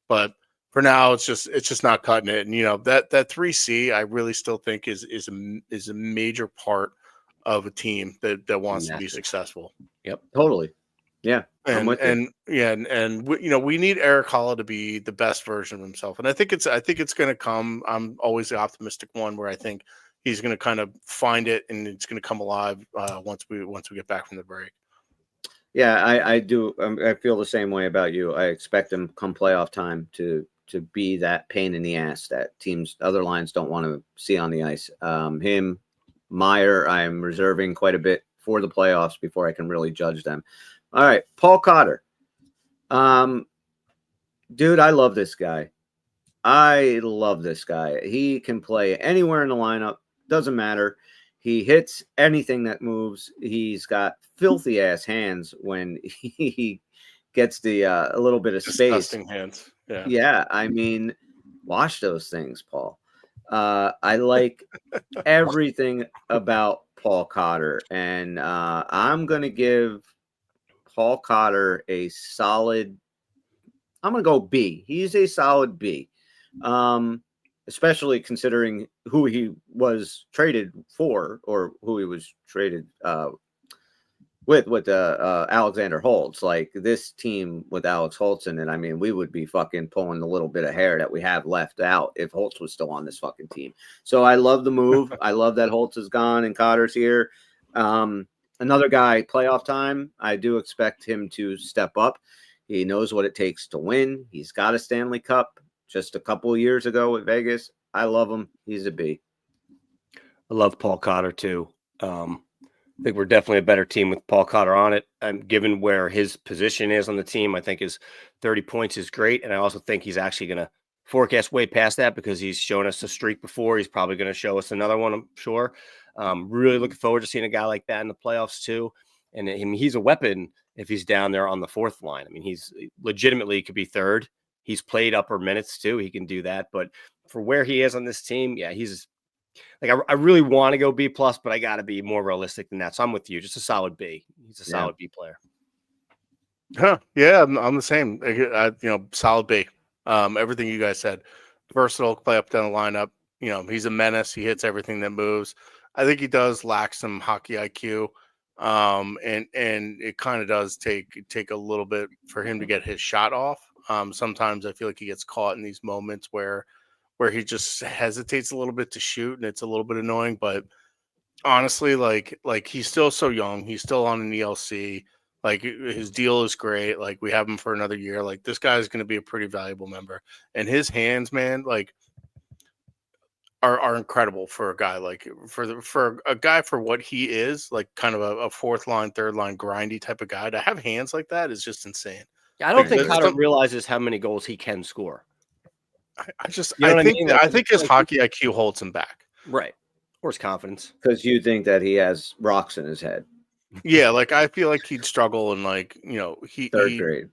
But for now, it's just not cutting it. And that 3C, I really still think is a major part of a team that wants to be successful. Yep, totally. Yeah, and we need Eric Holla to be the best version of himself, and I think it's going to come. I'm always the optimistic one, where I think he's going to kind of find it, and it's going to come alive once we get back from the break. Yeah, I do. I feel the same way about you. I expect him come playoff time to be that pain in the ass that other lines don't want to see on the ice. Him, Meyer, I'm reserving quite a bit for the playoffs before I can really judge them. All right, Paul Cotter. Dude, I love this guy. He can play anywhere in the lineup. Doesn't matter. He hits anything that moves. He's got filthy ass hands when he gets the a little bit of space. Disgusting hands. Yeah. Yeah, I mean, wash those things, Paul. I like everything about Paul Cotter, and I'm gonna give Paul Cotter a solid. I'm gonna go B. He's a solid B, especially considering who he was traded for or who he was traded with Alexander Holtz. Like this team with Alex Holtz in it, I mean, we would be fucking pulling the little bit of hair that we have left out if Holtz was still on this fucking team. So I love the move. I love that Holtz is gone and Cotter's here. Another guy, playoff time. I do expect him to step up. He knows what it takes to win. He's got a Stanley Cup just a couple of years ago with Vegas. I love him. He's a B. I love Paul Cotter too. I think we're definitely a better team with Paul Cotter on it. Given where his position is on the team, I think his 30 points is great. And I also think he's actually going to forecast way past that because he's shown us a streak before. He's probably going to show us another one, I'm sure. Really looking forward to seeing a guy like that in the playoffs too. And I mean, he's a weapon if he's down there on the fourth line. I mean, he's legitimately could be third. He's played upper minutes too. He can do that. But for where he is on this team, yeah, he's like, I really want to go B plus, but I got to be more realistic than that. So I'm with you. Just a solid B. He's a solid B player. Huh. Yeah, I'm the same. Solid B. Everything you guys said. Versatile, play up down the lineup. He's a menace. He hits everything that moves. I think he does lack some hockey IQ. And it kind of does take a little bit for him to get his shot off. Sometimes I feel like he gets caught in these moments where he just hesitates a little bit to shoot, and it's a little bit annoying. But honestly, like he's still so young. He's still on an ELC. Like his deal is great. Like we have him for another year. Like this guy is going to be a pretty valuable member. And his hands, man, like are incredible for a guy like for a guy for what he is, like kind of a fourth line, third line, grindy type of guy. To have hands like that is just insane. I don't think Cotter realizes how many goals he can score. I think his hockey IQ holds him back. Right. Or his confidence. Because you think that he has rocks in his head. Yeah, like I feel like he'd struggle in third grade.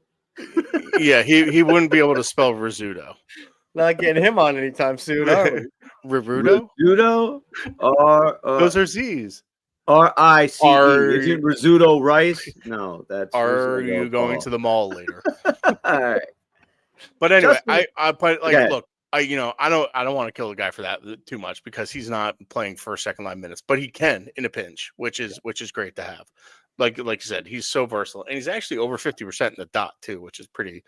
Yeah, he wouldn't be able to spell Rizzuto. Not getting him on anytime soon, are we? Rizzuto? Rizzuto? Those are Z's. R-I-C-E. Is it Rizzuto Rice? No, that's. Are you going to the mall later? All right. But anyway, Justin, look, I don't want to kill the guy for that too much because he's not playing first, second line minutes, but he can in a pinch, which is great to have. Like you said, he's so versatile, and he's actually over 50% in the dot too, which is pretty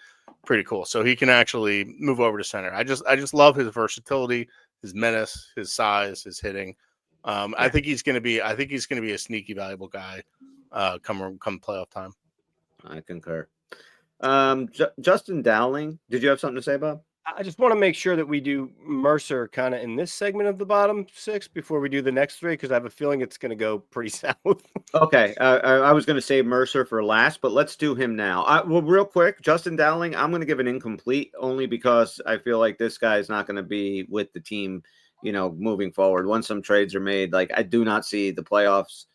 cool. So he can actually move over to center. I just love his versatility, his menace, his size, his hitting. I think he's going to be a sneaky valuable guy come playoff time. I concur. Justin Dowling, did you have something to say, Bob? I just want to make sure that we do Mercer kind of in this segment of the bottom six before we do the next three, because I have a feeling it's going to go pretty south. Okay. I was going to save Mercer for last, but let's do him now. Well, real quick, Justin Dowling, I'm going to give an incomplete only because I feel like this guy is not going to be with the team, moving forward. Once some trades are made, like I do not see the playoffs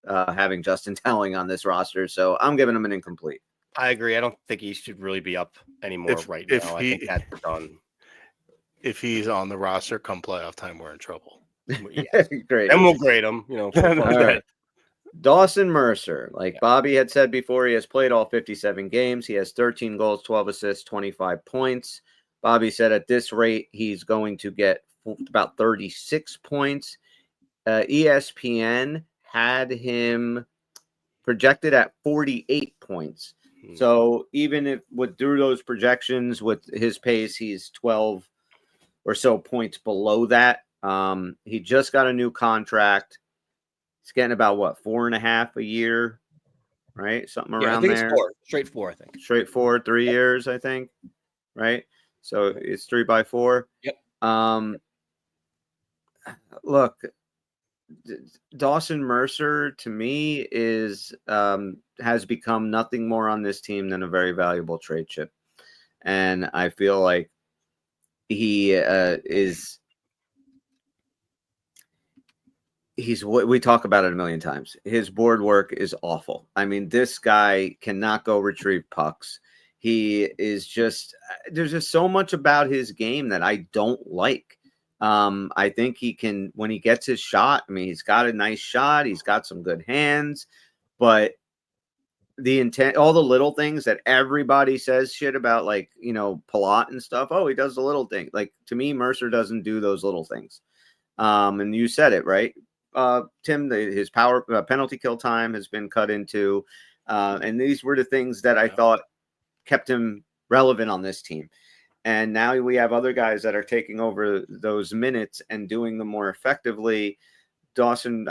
having Justin Dowling on this roster. So I'm giving him an incomplete. I agree. I don't think he should really be up anymore right now. I think that's done. If he's on the roster come playoff time, we're in trouble. Yes. Great. And we'll grade him. All right. Dawson Mercer, like Bobby had said before, he has played all 57 games. He has 13 goals, 12 assists, 25 points. Bobby said at this rate, he's going to get about 36 points. ESPN had him projected at 48 points. So even if through those projections with his pace, he's 12 or so points below that. He just got a new contract. He's getting about 4.5 a year, right? Something around I think there. It's 4. Straight 4, I think. Straight 4, 3 years, I think. Right. So it's 3 by 4. Yep. Look, Dawson Mercer to me has become nothing more on this team than a very valuable trade chip, and I feel like he's what we talk about it a million times. His board work is awful. I mean, this guy cannot go retrieve pucks. He is just there's just so much about his game that I don't like. I think he can when he gets his shot. I mean, he's got a nice shot. He's got some good hands, but the intent, all the little things that everybody says shit about, like, Palat and stuff. Oh, he does the little thing. Like, to me, Mercer doesn't do those little things. And you said it, right? Tim, his power penalty kill time has been cut into. And these were the things that I thought kept him relevant on this team. And now we have other guys that are taking over those minutes and doing them more effectively. Dawson,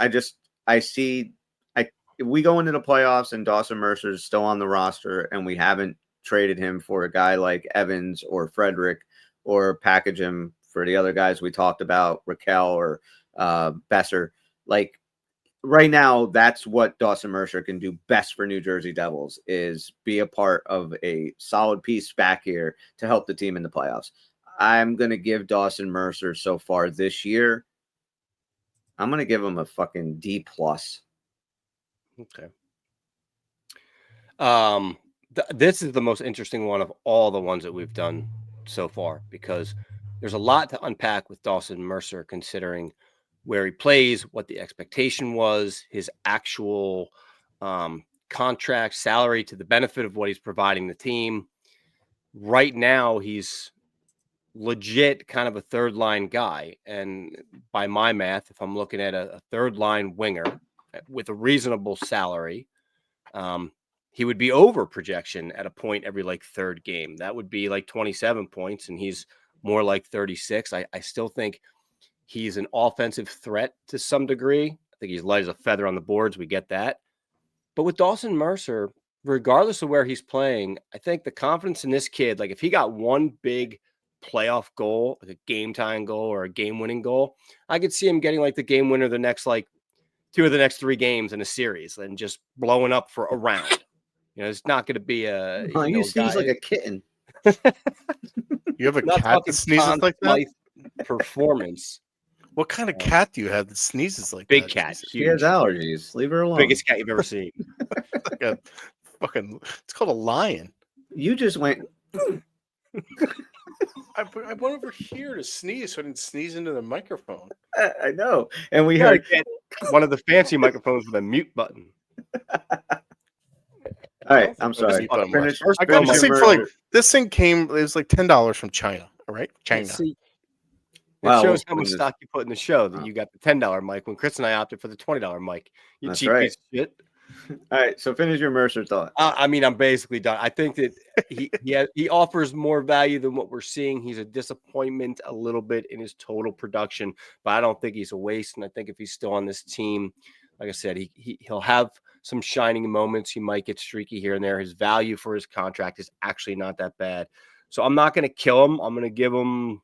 if we go into the playoffs and Dawson Mercer is still on the roster and we haven't traded him for a guy like Evans or Frederick, or package him for the other guys we talked about, Raquel or Besser, like right now, that's what Dawson Mercer can do best for New Jersey Devils, is be a part of a solid piece back here to help the team in the playoffs. I'm going to give Dawson Mercer so far this year, I'm going to give him a fucking D+. Okay. This is the most interesting one of all the ones that we've done so far, because there's a lot to unpack with Dawson Mercer, considering where he plays, what the expectation was, his actual contract salary to the benefit of what he's providing the team. Right now, he's legit kind of a third line guy. And by my math, if I'm looking at a third line winger with a reasonable salary, he would be over projection at a point every like third game. That would be like 27 points, and he's more like 36. I still think he's an offensive threat to some degree. I think he's light as a feather on the boards. We get that. But with Dawson Mercer, regardless of where he's playing, I think the confidence in this kid, like if he got one big playoff goal, like a game time goal or a game winning goal, I could see him getting like the game winner the next like 2 of the next 3 games in a series and just blowing up for a round. It's not going to be a. You sneeze like a kitten. You have a cat that sneezes like that? Performance. What kind of cat do you have that sneezes like Big that? cat. She has allergies. Leave her alone. Biggest cat you've ever seen. Like a fucking. It's called a lion. You just went. I went over here to sneeze, so I didn't sneeze into the microphone. I know, and we gotta heard get one of the fancy microphones with a mute button. All right, I'm sorry. I got this thing for like this thing came. It was like $10 from China. All right, China. It shows how much stock you put in the show that you got the $10 mic when Chris and I opted for the $20 mic. You That's cheap right. piece of shit. All right, so finish your Mercer thought. I mean, I'm basically done. I think that he offers more value than what we're seeing. He's a disappointment a little bit in his total production, but I don't think he's a waste. And I think if he's still on this team, like I said, he'll have some shining moments. He might get streaky here and there. His value for his contract is actually not that bad. So I'm not going to kill him. I'm going to give him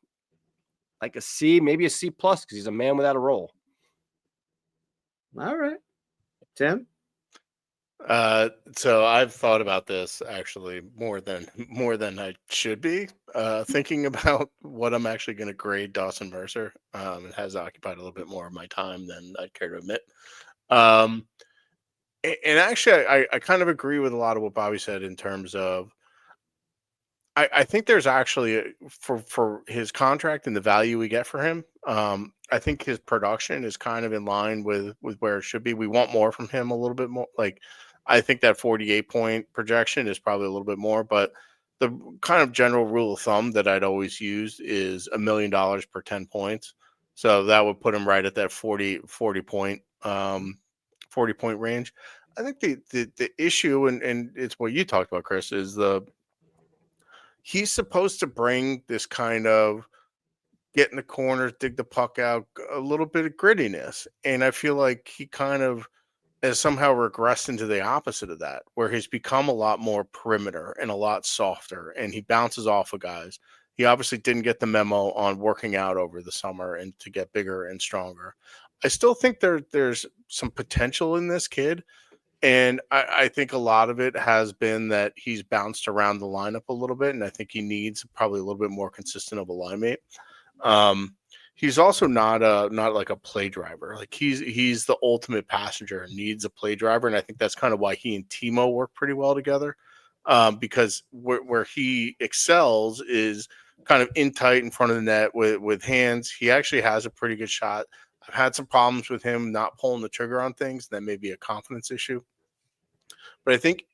like a C, maybe a C+, because he's a man without a role. All right. Tim? So I've thought about this actually more than I should be, thinking about what I'm actually going to grade Dawson Mercer. It has occupied a little bit more of my time than I'd care to admit. And actually, I kind of agree with a lot of what Bobby said in terms of, I think there's actually for his contract and the value we get for him. I think his production is kind of in line with where it should be. We want more from him, a little bit more. Like, I think that 48-point projection is probably a little bit more, but the kind of general rule of thumb that I'd always used is $1 million per 10 points. So that would put him right at that 40 point range. I think the issue, and it's what you talked about, Chris, is he's supposed to bring this kind of get in the corners, dig the puck out, a little bit of grittiness. And I feel like he kind of has somehow regressed into the opposite of that, where he's become a lot more perimeter and a lot softer, and he bounces off of guys. He obviously didn't get the memo on working out over the summer and to get bigger and stronger. I still think there's some potential in this kid. And I think a lot of it has been that he's bounced around the lineup a little bit, and I think he needs probably a little bit more consistent of a line mate. He's also not like a play driver. Like he's the ultimate passenger and needs a play driver, and I think that's kind of why he and Timo work pretty well together. because where he excels is kind of in tight in front of the net with hands. He actually has a pretty good shot. I've had some problems with him not pulling the trigger on things. That may be a confidence issue. But I think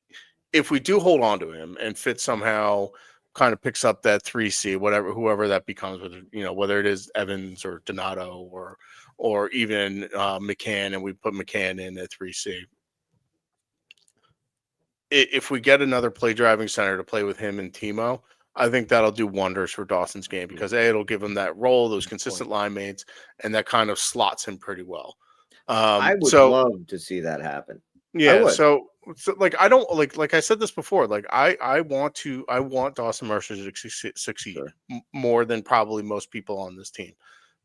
if we do hold on to him and Fitz somehow kind of picks up that 3C, whoever that becomes, whether it is Evans or Donato or even McCann, and we put McCann in at 3C. If we get another play driving center to play with him and Timo, I think that'll do wonders for Dawson's game because it'll give him that role, those consistent line mates, and that kind of slots him pretty well. I would love to see that happen. Yeah. So like I don't like I said this before. Like I want Dawson Mercer to succeed more than probably most people on this team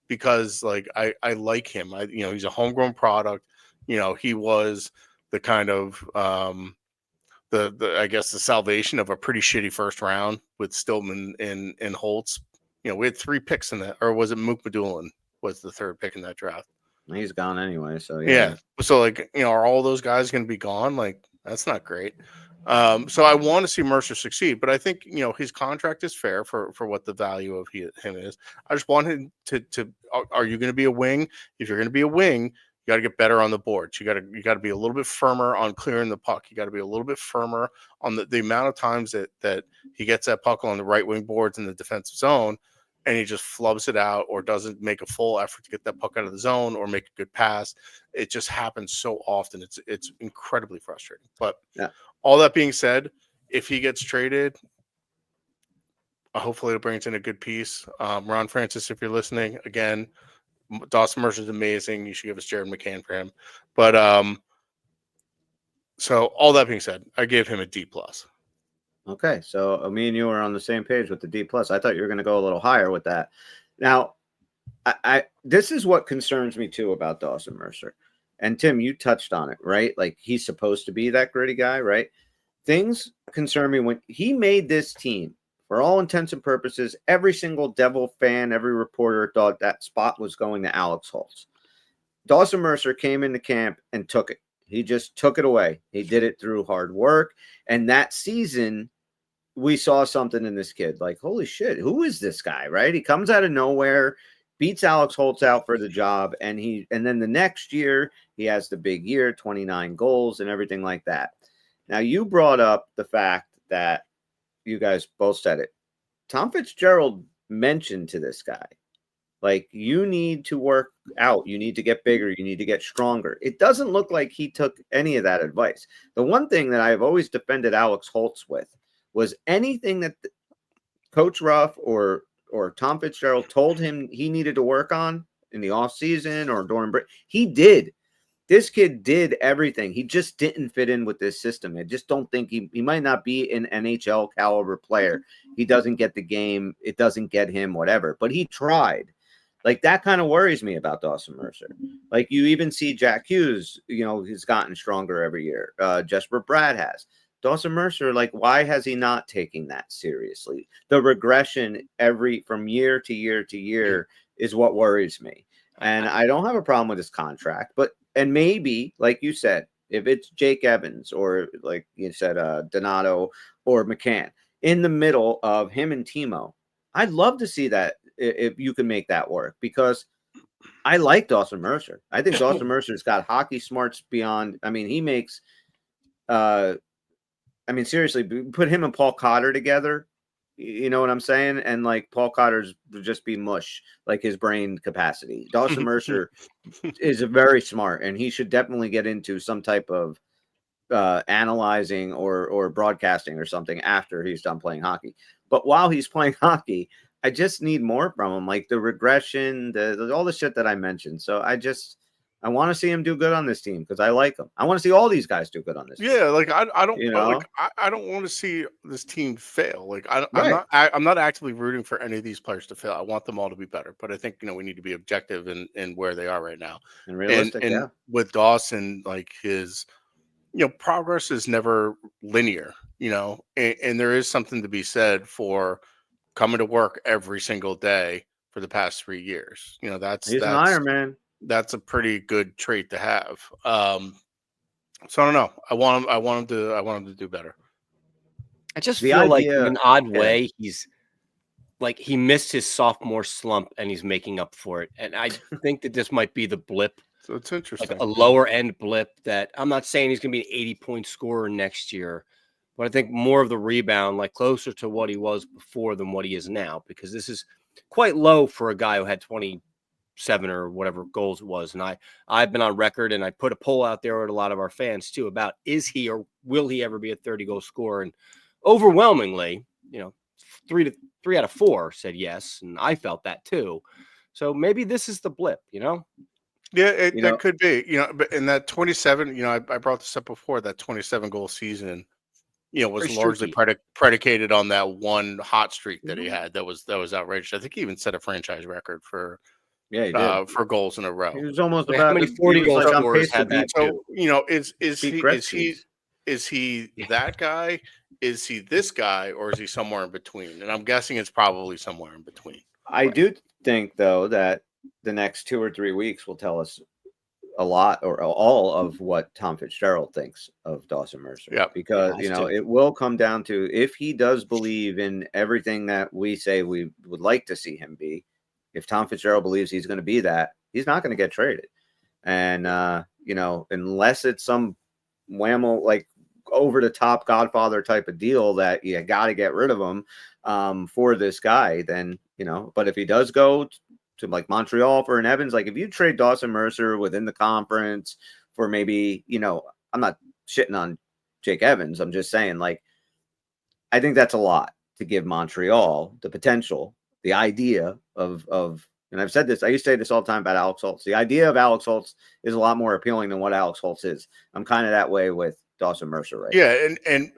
because like I like him. He's a homegrown product. He was the kind of I guess the salvation of a pretty shitty first round with Stillman and Holtz. We had 3 picks in that, or was it Mook Madulin was the 3rd pick in that draft? He's gone anyway, so yeah. So like, are all those guys going to be gone? Like, that's not great. So I want to see Mercer succeed, but I think his contract is fair for what the value of him is. I just want him to. Are you going to be a wing? If you're going to be a wing, you got to get better on the boards. You got to be a little bit firmer on clearing the puck. You got to be a little bit firmer on the amount of times that he gets that puck on the right wing boards in the defensive zone. And he just flubs it out or doesn't make a full effort to get that puck out of the zone or make a good pass. It just happens so often. It's incredibly frustrating. But all that being said, if he gets traded, hopefully it brings in a good piece. Ron Francis, if you're listening, again, Dawson Mercer is amazing. You should give us Jared McCann for him. But so all that being said, I gave him a D+. Okay, so me and you are on the same page with the D+. I thought you were going to go a little higher with that. Now, I this is what concerns me too about Dawson Mercer. And Tim, you touched on it, right? Like he's supposed to be that gritty guy, right? Things concern me when he made this team. For all intents and purposes, every single Devil fan, every reporter thought that spot was going to Alex Holtz. Dawson Mercer came into camp and took it. He just took it away. He did it through hard work. And that season, we saw something in this kid. Like, holy shit, who is this guy, right? He comes out of nowhere, beats Alex Holtz out for the job. And then the next year, he has the big year, 29 goals and everything like that. Now, you brought up the fact that you guys both said it. Tom Fitzgerald mentioned to this guy, like, you need to work out. You need to get bigger. You need to get stronger. It doesn't look like he took any of that advice. The one thing that I've always defended Alex Holtz with was anything that Coach Ruff or Tom Fitzgerald told him he needed to work on in the offseason or during break, he did. This kid did everything. He just didn't fit in with this system. I just don't think he might not be an NHL caliber player. He doesn't get the game. It doesn't get him, whatever. But he tried. Like, that kind of worries me about Dawson Mercer. Like, you even see Jack Hughes, he's gotten stronger every year. Jesper Bratt has. Dawson Mercer, like, why has he not taken that seriously? The regression from year to year to year is what worries me. And I don't have a problem with his contract, and maybe, like you said, if it's Jake Evans or, like you said, Donato or McCann in the middle of him and Timo, I'd love to see that if you can make that work, because I like Dawson Mercer. I think Dawson Mercer's got hockey smarts beyond. I mean, he makes. Seriously, put him and Paul Cotter together. You know what I'm saying? And like Paul Cotter's would just be mush, like his brain capacity. Dawson Mercer is very smart, and he should definitely get into some type of analyzing or broadcasting or something after he's done playing hockey. But while he's playing hockey, I just need more from him, like the regression, all the shit that I mentioned. So I want to see him do good on this team because I like him. I want to see all these guys do good on this team. Yeah, like I don't I don't want to see this team fail. Like I'm not actively rooting for any of these players to fail. I want them all to be better. But I think we need to be objective in where they are right now. And realistic, and with Dawson, like his progress is never linear, and there is something to be said for coming to work every single day for the past 3 years. He's an Iron Man. That's a pretty good trait to have. So I don't know. I want him to do better. I just The feel like in idea- an odd yeah. way, he's like he missed his sophomore slump and he's making up for it. And I think that this might be the blip, So it's like interesting. a lower end blip that I'm not saying he's going to be an 80-point scorer next year, but I think more of the rebound, like closer to what he was before than what he is now, because this is quite low for a guy who had 27 or whatever goals it was. And I've been on record and I put a poll out there with a lot of our fans too about is he or will he ever be a 30-goal scorer? And overwhelmingly, three out of four said yes, and I felt that too. So maybe this is the blip, Yeah, You know- that could be. But in that 27, I brought this up before. That 27 goal season, was Very largely streaky. predicated on that one hot streak that he Mhm. had. That was outrageous. I think he even set a franchise record for Yeah, he did. for goals in a row. He was almost How about many he 40-goal was like on scorers pace to had that beat. too? So is Pete he Gretzky's. is he that guy? Is he this guy, or is he somewhere in between? And I'm guessing it's probably somewhere in between. I do think though that the next 2 or 3 weeks will tell us a lot or all of what Tom Fitzgerald thinks of Dawson Mercer. Yep. Because He has to. it will come down to if he does believe in everything that we say we would like to see him be. If Tom Fitzgerald believes he's going to be that, he's not going to get traded. And unless it's some whammo like over the top Godfather type of deal that you got to get rid of him for this guy, then but if he does go to like Montreal for an Evans, like if you trade Dawson Mercer within the conference for maybe, I'm not shitting on Jake Evans. I'm just saying, like, I think that's a lot to give Montreal the potential, the idea of, and I've said this, I used to say this all the time about Alex Holtz. The idea of Alex Holtz is a lot more appealing than what Alex Holtz is. I'm kind of that way with Dawson Mercer, right? Yeah, and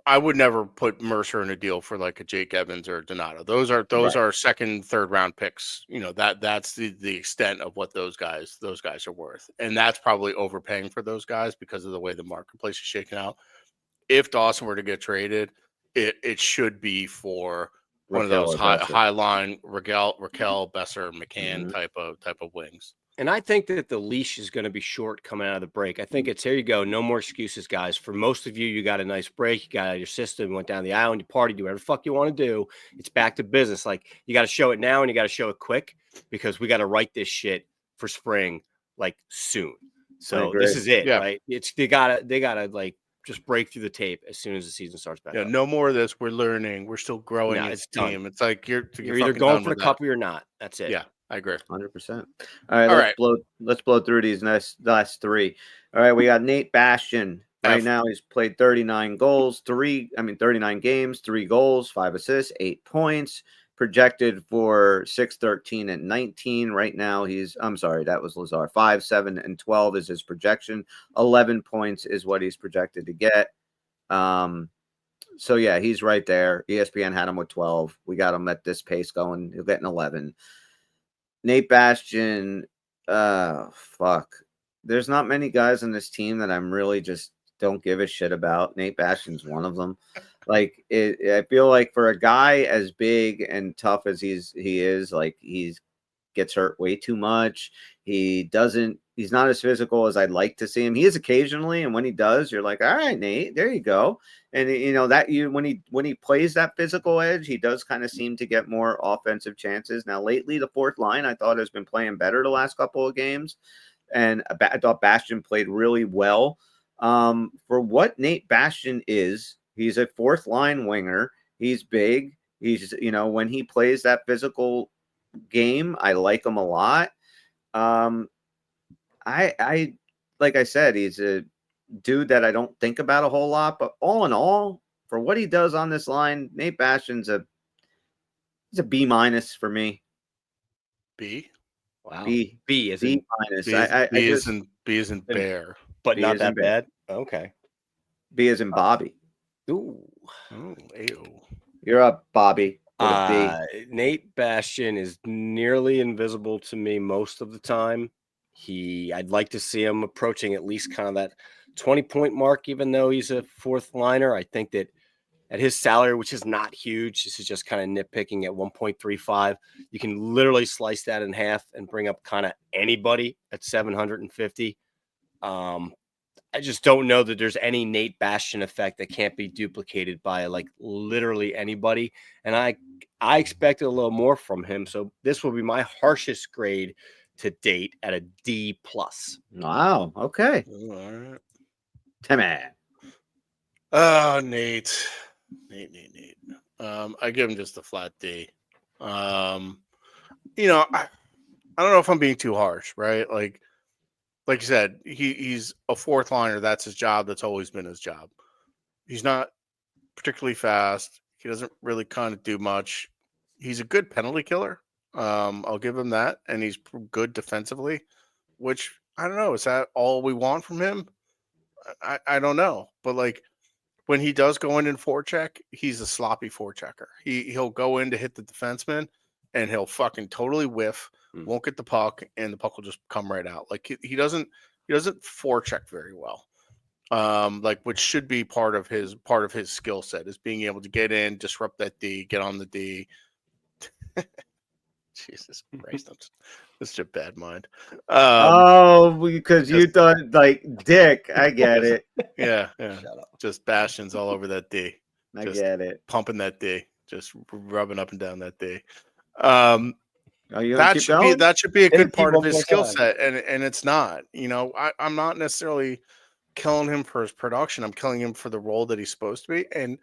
I would never put Mercer in a deal for like a Jake Evans or Donato. Those are second, third round picks. That's the extent of what those guys are worth. And that's probably overpaying for those guys because of the way the marketplace is shaking out. If Dawson were to get traded, it should be for one of those high line Raquel, Besser, McCann type of wings. And I think that the leash is going to be short coming out of the break. I think it's here you go. No more excuses, guys. For most of you, you got a nice break. You got out of your system, you went down the island, you partied, do whatever the fuck you want to do. It's back to business. Like you got to show it now and you got to show it quick because we got to write this shit for spring like soon. So this is it, right? They gotta like just break through the tape as soon as the season starts back. Yeah, no more of this. We're learning. We're still growing as a team. It's like you're either going for the cup or you're not. That's it. Yeah, I agree. 100%. All right, let's blow through these last three. All right, we got Nate Bastian. Right now, he's played 39 games, 3 goals, 5 assists, 8 points. Projected for 6-13 and 19. Right now, that was Lazar. 5, 7, and 12 is his projection. 11 points is what he's projected to get. So yeah, he's right there. ESPN had him with 12. We got him at this pace going. He'll get an 11. Nate Bastian, fuck. There's not many guys on this team that I'm really just don't give a shit about. Nate Bastian's one of them. Like I feel like for a guy as big and tough as he is, like he gets hurt way too much. He's not as physical as I'd like to see him. He is occasionally, and when he does, you're like, all right, Nate, there you go. And when he plays that physical edge, he does kind of seem to get more offensive chances. Now, lately, the fourth line I thought has been playing better the last couple of games, and I thought Bastian played really well. For what Nate Bastian is, he's a fourth line winger. He's big. He's when he plays that physical game, I like him a lot. I like I said, he's a dude that I don't think about a whole lot, but all in all, for what he does on this line, Nate Bastian's he's a B- for me. B? Wow. B is B minus. B is in bear, but not that bad. Okay. B is in Bobby. Ooh. Ew. You're up, Bobby. Nate Bastian is nearly invisible to me most of the time. I'd like to see him approaching at least kind of that 20-point mark, even though he's a fourth liner. I think that at his salary, which is not huge, this is just kind of nitpicking at 1.35. You can literally slice that in half and bring up kind of anybody at 750. I just don't know that there's any Nate Bastion effect that can't be duplicated by like literally anybody. And I expected a little more from him. So this will be my harshest grade to date at a D plus. Wow. Okay. All right. Timmy. Oh, Nate. I give him just a flat D. You know, I don't know if I'm being too harsh, right? Like you said, he's a fourth liner. That's his job. That's always been his job. He's not particularly fast. He doesn't really kind of do much. He's a good penalty killer. I'll give him that. And he's good defensively, which I don't know. Is that all we want from him? I don't know. But like when he does go in and forecheck, he's a sloppy forechecker. He'll go in to hit the defenseman and he'll fucking totally whiff, won't get the puck, and the puck will just come right out. Like he doesn't forecheck very well. Like which should be part of his skill set is being able to get in, disrupt that D, get on the D. Jesus Christ, I'm such a bad mind. Because you thought like Dick. I get it. Yeah. Just Bastions all over that D. I get it. Pumping that D, just rubbing up and down that D. That should be a good part of his skill set, and it's not. You know, I'm not necessarily killing him for his production. I'm killing him for the role that he's supposed to be. And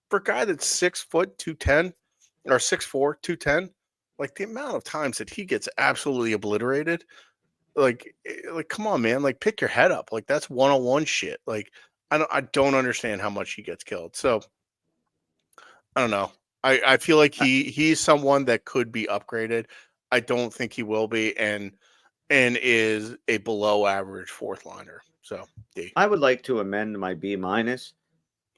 for a guy that's 6 foot 210 or 6'4", 210, like the amount of times that he gets absolutely obliterated, like come on, man, like pick your head up. Like that's one-on-one shit. Like I don't understand how much he gets killed. So I don't know. I feel like he's someone that could be upgraded. I don't think he will be, and is a below average fourth liner. So D. I would like to amend my B minus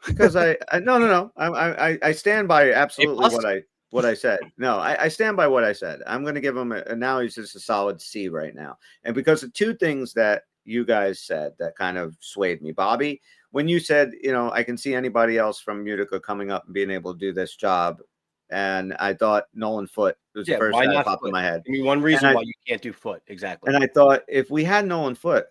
because no. I stand by absolutely what I said. No, I stand by what I said. I'm going to give him now he's just a solid C right now. And because of two things that you guys said that kind of swayed me. Bobby, when you said, you know, I can see anybody else from Utica coming up and being able to do this job. And I thought Nolan Foote was the first guy that popped in my head. I mean, one reason why you can't do Foote. Exactly. And I thought if we had Nolan Foote,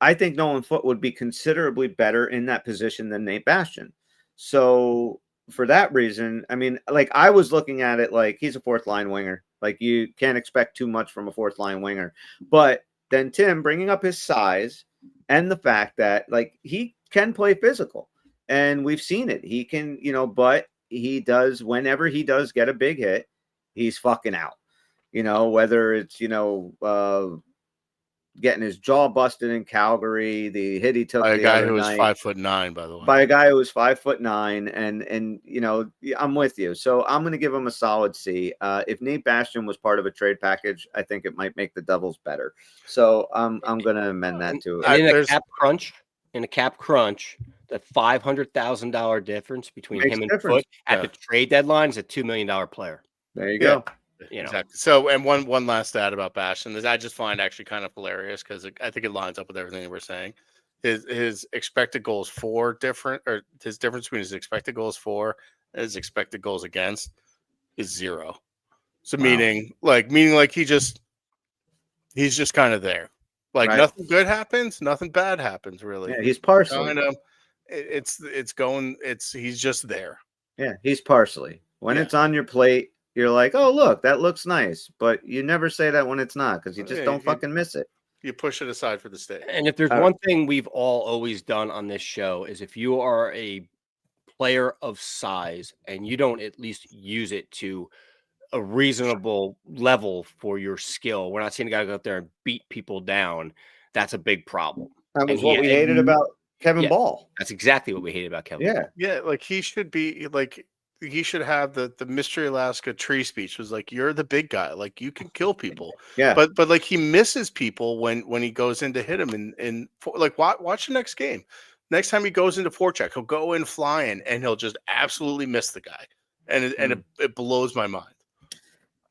I think Nolan Foote would be considerably better in that position than Nate Bastion. So for that reason, I mean, like I was looking at it like he's a fourth line winger. Like you can't expect too much from a fourth line winger. But then Tim bringing up his size and the fact that like he can play physical and we've seen it. He can, you know, but he does whenever he does get a big hit, he's fucking out. You know, whether it's, you know, getting his jaw busted in Calgary, the hit he took by a guy who was night, 5'9", by the way. by a guy who was 5'9", and you know, I'm with you. So I'm going to give him a solid C. If Nate Bastion was part of a trade package, I think it might make the Devils better. So I'm going to amend that too. And in a cap crunch, the $500,000 difference between him and Foote at the trade deadline is a $2 million player. There you go. You know. Exactly. So, and one last stat about Bastion is I just find actually kind of hilarious because I think it lines up with everything that we're saying. His expected goals for different, or his difference between his expected goals for and his expected goals against is 0. So Wow. meaning like he's just kind of there. Like nothing good happens, nothing bad happens really. Yeah, he's parsley. Kind of, he's just there. Yeah, he's parsley. When it's on your plate, you're like, oh, look, that looks nice. But you never say that when it's not because you just don't fucking miss it. You push it aside for the state. And if there's one thing we've all always done on this show is if you are a player of size and you don't at least use it to a reasonable level for your skill, we're not seeing a guy go out there and beat people down. That's a big problem. That was what we hated about Kevin Ball. That's exactly what we hated about Kevin Ball. Yeah, like he should be like he should have the Mystery Alaska tree speech was like, you're the big guy, like you can kill people. Yeah, but like he misses people when he goes in to hit him and like watch the next game. Next time he goes into forecheck, he'll go in flying and he'll just absolutely miss the guy, and it blows my mind.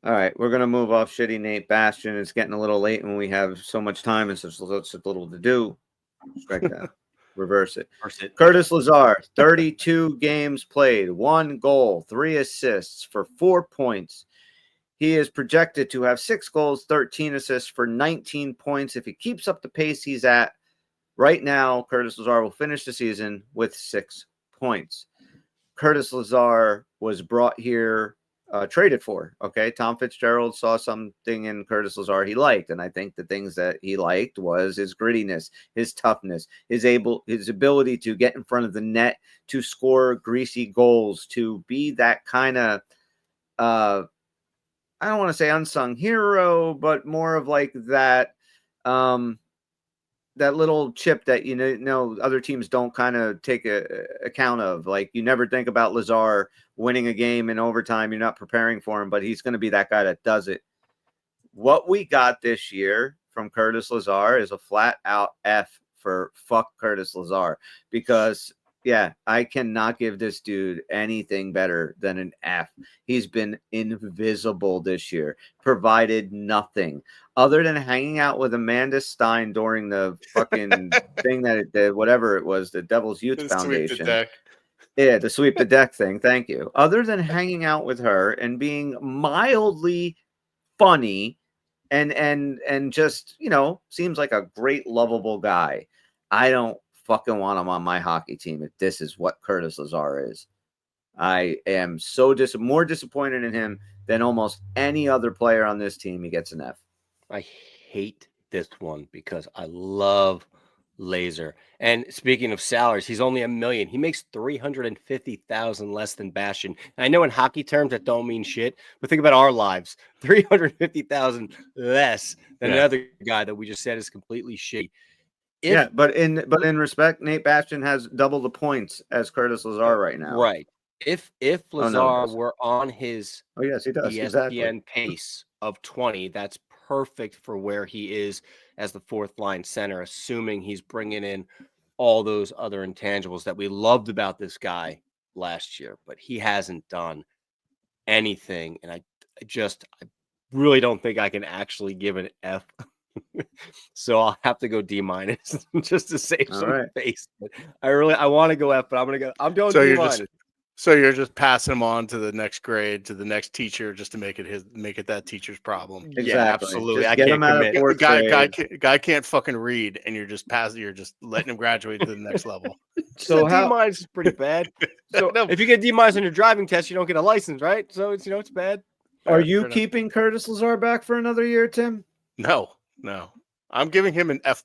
All right, we're gonna move off shitty Nate Bastion. It's getting a little late when we have so much time and such little to do. Strike that. Reverse it. Curtis Lazar, 32 games played, 1 goal, 3 assists for 4 points. He is projected to have 6 goals, 13 assists for 19 points. If he keeps up the pace he's at, Right now, Curtis Lazar will finish the season with 6 points. Curtis Lazar was brought here, traded for. Okay. Tom Fitzgerald saw something in Curtis Lazar he liked. And I think the things that he liked was his grittiness, his toughness, his ability to get in front of the net, to score greasy goals, to be that kind of, I don't want to say unsung hero, but more of like that, that little chip that other teams don't kind of take account of. Like, you never think about Lazar winning a game in overtime. You're not preparing for him, but he's going to be that guy that does it. What we got this year from Curtis Lazar is a flat out F for fuck Curtis Lazar, because I cannot give this dude anything better than an F. He's been invisible this year, provided nothing other than hanging out with Amanda Stein during the fucking thing that it did, whatever it was, the Devil's Youth Foundation. The sweep the deck thing. Thank you. Other than hanging out with her and being mildly funny and just, seems like a great, lovable guy. I don't fucking want him on my hockey team if this is what Curtis Lazar is. I am so more disappointed in him than almost any other player on this team. He gets an F. I hate this one because I love Laser. And speaking of salaries, he's only $1 million. He makes $350,000 less than Bastian. And I know in hockey terms that don't mean shit, but think about our lives: $350,000 less than another guy that we just said is completely shitty. But in respect, Nate Bastian has double the points as Curtis Lazar right now. Right. If Lazar were on his he does. ESPN pace of 20, that's perfect for where he is as the fourth line center, assuming he's bringing in all those other intangibles that we loved about this guy last year, but he hasn't done anything. And I really don't think I can actually give an F. So I'll have to go D- just to save some face. But I want to go F, but I'm going D-. So you're just passing him on to the next grade, to the next teacher, just to make it that teacher's problem. Exactly. Yeah, absolutely. I can't get him out of fourth grade. Guy can't fucking read, and you're just letting him graduate to the next level. So D- is pretty bad. So if you get D- on your driving test, you don't get a license, right? So it's it's bad. Are you keeping Curtis Lazar back for another year, Tim? No. I'm giving him an F+.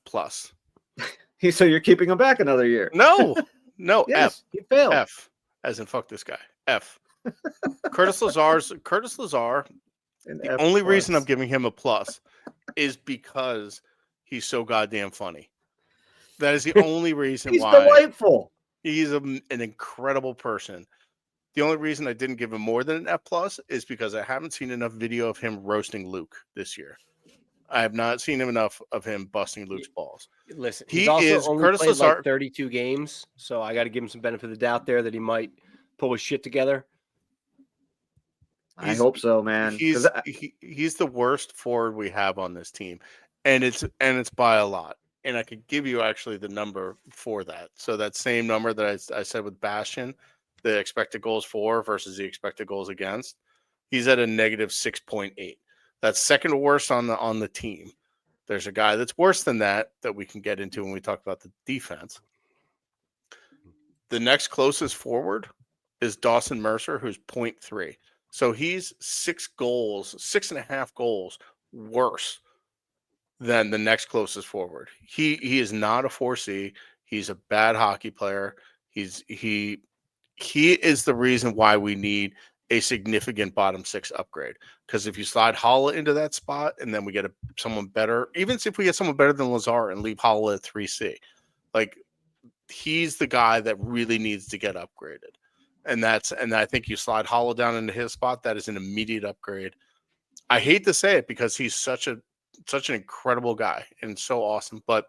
So you're keeping him back another year? No. Yes, F. He failed. F. As in fuck this guy. F. Curtis Lazar. The only reason I'm giving him a plus is because he's so goddamn funny. That is the only reason he's why. He's delightful. He's an incredible person. The only reason I didn't give him more than an F+ is because I haven't seen enough video of him roasting Luke this year. I have not seen enough of him busting Luke's balls. Listen, he's also only played like 32 games, so I got to give him some benefit of the doubt there that he might pull his shit together. I hope so, man. He's the worst forward we have on this team, and it's by a lot. And I could give you actually the number for that. So that same number that I said with Bastian, the expected goals for versus the expected goals against, he's at a negative 6.8. That's second worst on the team. There's a guy that's worse than that we can get into when we talk about the defense. The next closest forward is Dawson Mercer, who's 0.3. So he's 6.5 goals worse than the next closest forward. He is not a 4C. He's a bad hockey player. He is the reason why we need a significant bottom six upgrade, because if you slide Holla into that spot and then we get someone better, even if we get someone better than Lazar and leave Holla at 3C, like, he's the guy that really needs to get upgraded. And I think you slide Holla down into his spot, that is an immediate upgrade. I hate to say it because he's such an incredible guy and so awesome, but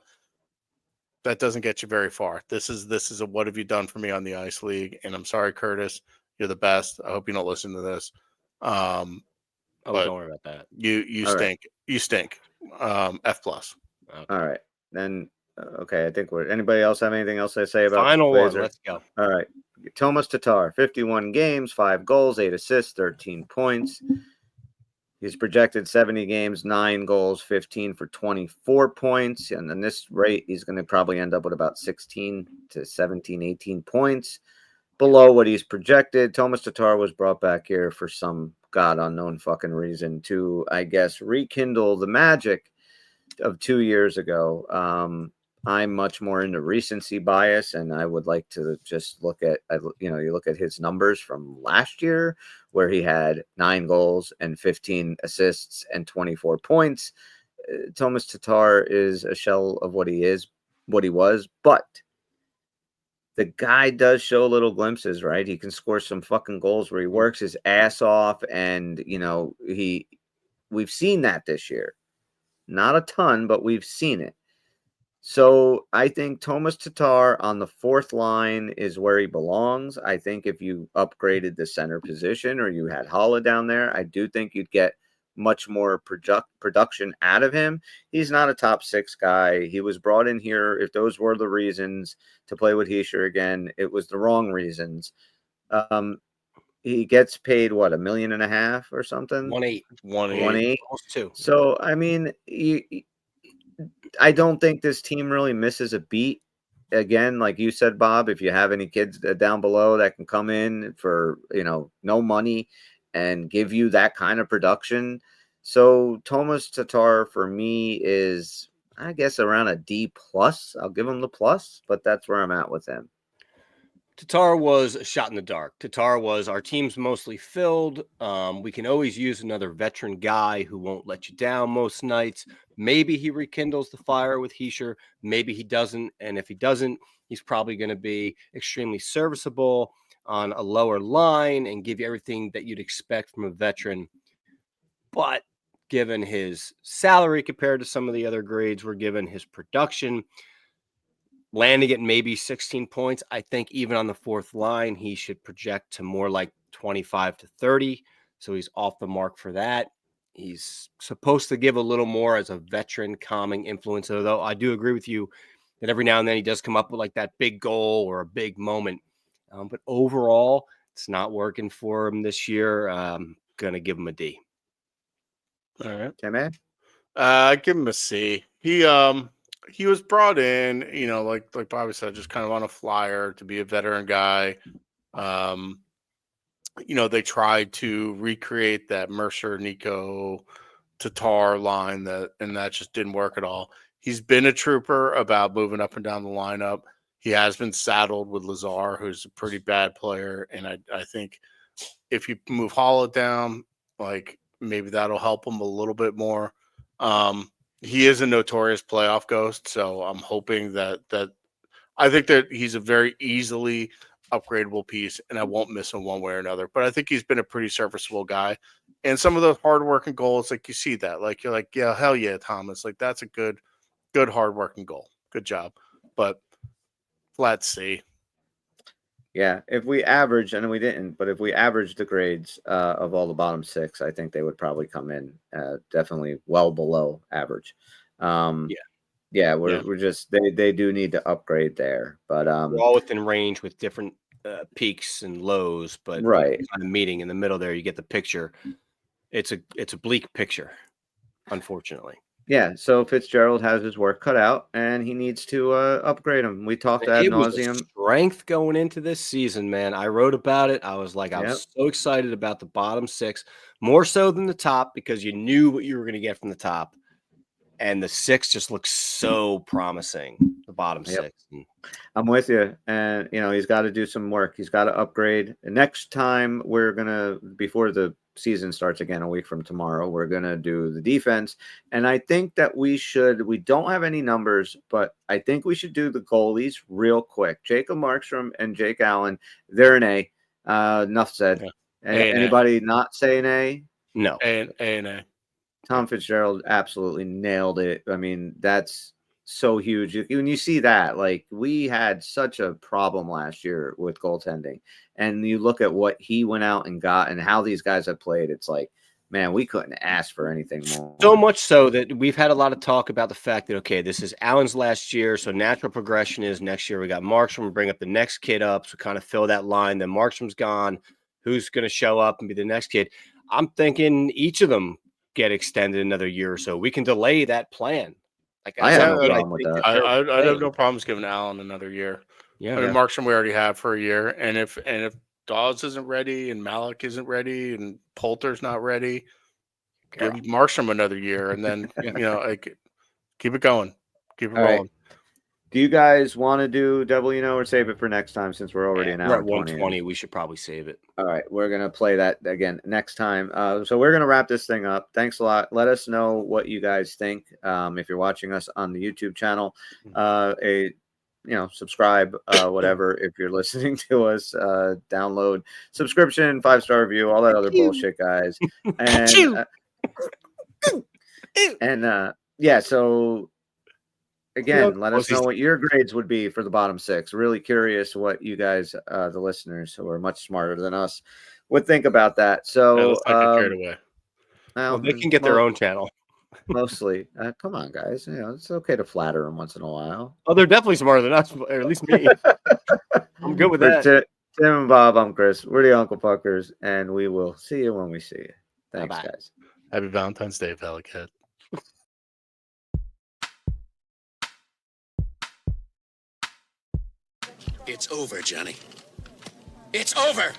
that doesn't get you very far. This is a what have you done for me on the Ice League? And I'm sorry, Curtis. You're the best. I hope you don't listen to this. Don't worry about that. You stink. Right. You stink. F+. Okay. All right. Then okay, I think anybody else have anything else to say about final one? Let's go. All right. Tomas Tatar, 51 games, 5 goals, 8 assists, 13 points. He's projected 70 games, 9 goals, 15 for 24 points. And in this rate, he's going to probably end up with about 16 to 17, 18 points below what he's projected. Tomas Tatar was brought back here for some god unknown fucking reason to, I guess, rekindle the magic of 2 years ago. I'm much more into recency bias, and I would like to just look at, you look at his numbers from last year where he had 9 goals and 15 assists and 24 points. Tomas Tatar is a shell of what he was, but the guy does show little glimpses, right? He can score some fucking goals where he works his ass off, and we've seen that this year. Not a ton, but we've seen it. So I think Tomas Tatar on the 4th line is where he belongs. I think if you upgraded the center position or you had Holla down there, I do think you'd get much more production out of him. He's not a top 6 guy. He was brought in here. If those were the reasons to play with Hischier again, it was the wrong reasons. He gets paid what, $1.5 million or something? 1.8. 1.8. Almost 2. So I mean, I don't think this team really misses a beat. Again, like you said, Bob, if you have any kids down below that can come in for, no money and give you that kind of production. So Tomas Tatar for me is, I guess, around a D+. I'll give him the plus, but that's where I'm at with him. Tatar was a shot in the dark. Tatar was our team's mostly filled. We can always use another veteran guy who won't let you down most nights. Maybe he rekindles the fire with Hischier. Maybe he doesn't. And if he doesn't, he's probably going to be extremely serviceable on a lower line and give you everything that you'd expect from a veteran. But given his salary compared to some of the other grades we're given, his production, landing at maybe 16 points, I think even on the 4th line, he should project to more like 25 to 30. So he's off the mark for that. He's supposed to give a little more as a veteran calming influence, although I do agree with you that every now and then he does come up with like that big goal or a big moment. But overall, it's not working for him this year. I'm going to give him a D. All right. Okay, man. Give him a C. He was brought in, like Bobby said, just kind of on a flyer to be a veteran guy. They tried to recreate that Mercer, Nico, Tatar line and that just didn't work at all. He's been a trooper about moving up and down the lineup. He has been saddled with Lazar, who's a pretty bad player. And I think if you move Holla down, like maybe that'll help him a little bit more. He is a notorious playoff ghost, so I'm hoping that I think that he's a very easily upgradable piece, and I won't miss him one way or another. But I think he's been a pretty serviceable guy. And some of the hardworking goals, like you see that, like you're like, yeah, hell yeah, Thomas. Like that's a good hardworking goal. Good job. But flat C. Yeah, if we average, and we didn't, but if we average the grades of all the bottom 6, I think they would probably come in definitely well below average. We're just they do need to upgrade there, but we're all within range with different peaks and lows, but right, kind of meeting in the middle there, you get the picture. It's a bleak picture, unfortunately. Yeah, so Fitzgerald has his work cut out, and he needs to upgrade him. We talked ad nauseum. Strength going into this season, man. I wrote about it. I was like, I was so excited about the bottom 6, more so than the top, because you knew what you were going to get from the top. And the 6 just looks so promising, the bottom 6. I'm with you. And, he's got to do some work. He's got to upgrade. And next time before the season starts again a week from tomorrow, we're going to do the defense. And I think that we don't have any numbers, but I think we should do the goalies real quick. Jacob Markstrom and Jake Allen, they're an A. Enough said. Yeah. Anybody not say an A? No. A. Tom Fitzgerald absolutely nailed it. I mean, that's so huge. When you see that, like, we had such a problem last year with goaltending, and you look at what he went out and got and how these guys have played, it's like, man, we couldn't ask for anything more. So much so that we've had a lot of talk about the fact that, okay, this is Allen's last year, so natural progression is next year we got Markstrom, we bring up the next kid up, so kind of fill that line. Then Markstrom's gone. Who's going to show up and be the next kid? I'm thinking each of them get extended another year or so. We can delay that plan. Like I have no what problem with think that. the sheriff I'd was have saying. no problems giving Allen another year. Yeah, I mean, Markstrom we already have for a year, and if Dawes isn't ready and Malik isn't ready and Poulter's not ready, give Markstrom another year, and then like keep it going, keep it All right. rolling. Do you guys want to do double, or save it for next time since we're already an we're hour at and 20 in? 120. We should probably save it. All right, we're gonna play that again next time. So we're gonna wrap this thing up. Thanks a lot. Let us know what you guys think. If you're watching us on the YouTube channel, subscribe, whatever. If you're listening to us, download, subscription, 5-star review, all that other bullshit, guys. And yeah, so again, let us know what your grades would be for the bottom 6. Really curious what you guys, the listeners who are much smarter than us, would think about that. So Let's not get carried away. Well, they can get their own channel. Mostly. Come on, guys. It's okay to flatter them once in a while. Oh, they're definitely smarter than us, or at least me. I'm good with that. Tim and Bob, I'm Chris. We're the Uncle Puckers, and we will see you when we see you. Thanks, Bye-bye. guys. Happy Valentine's Day, Pelican. It's over, Johnny. It's over!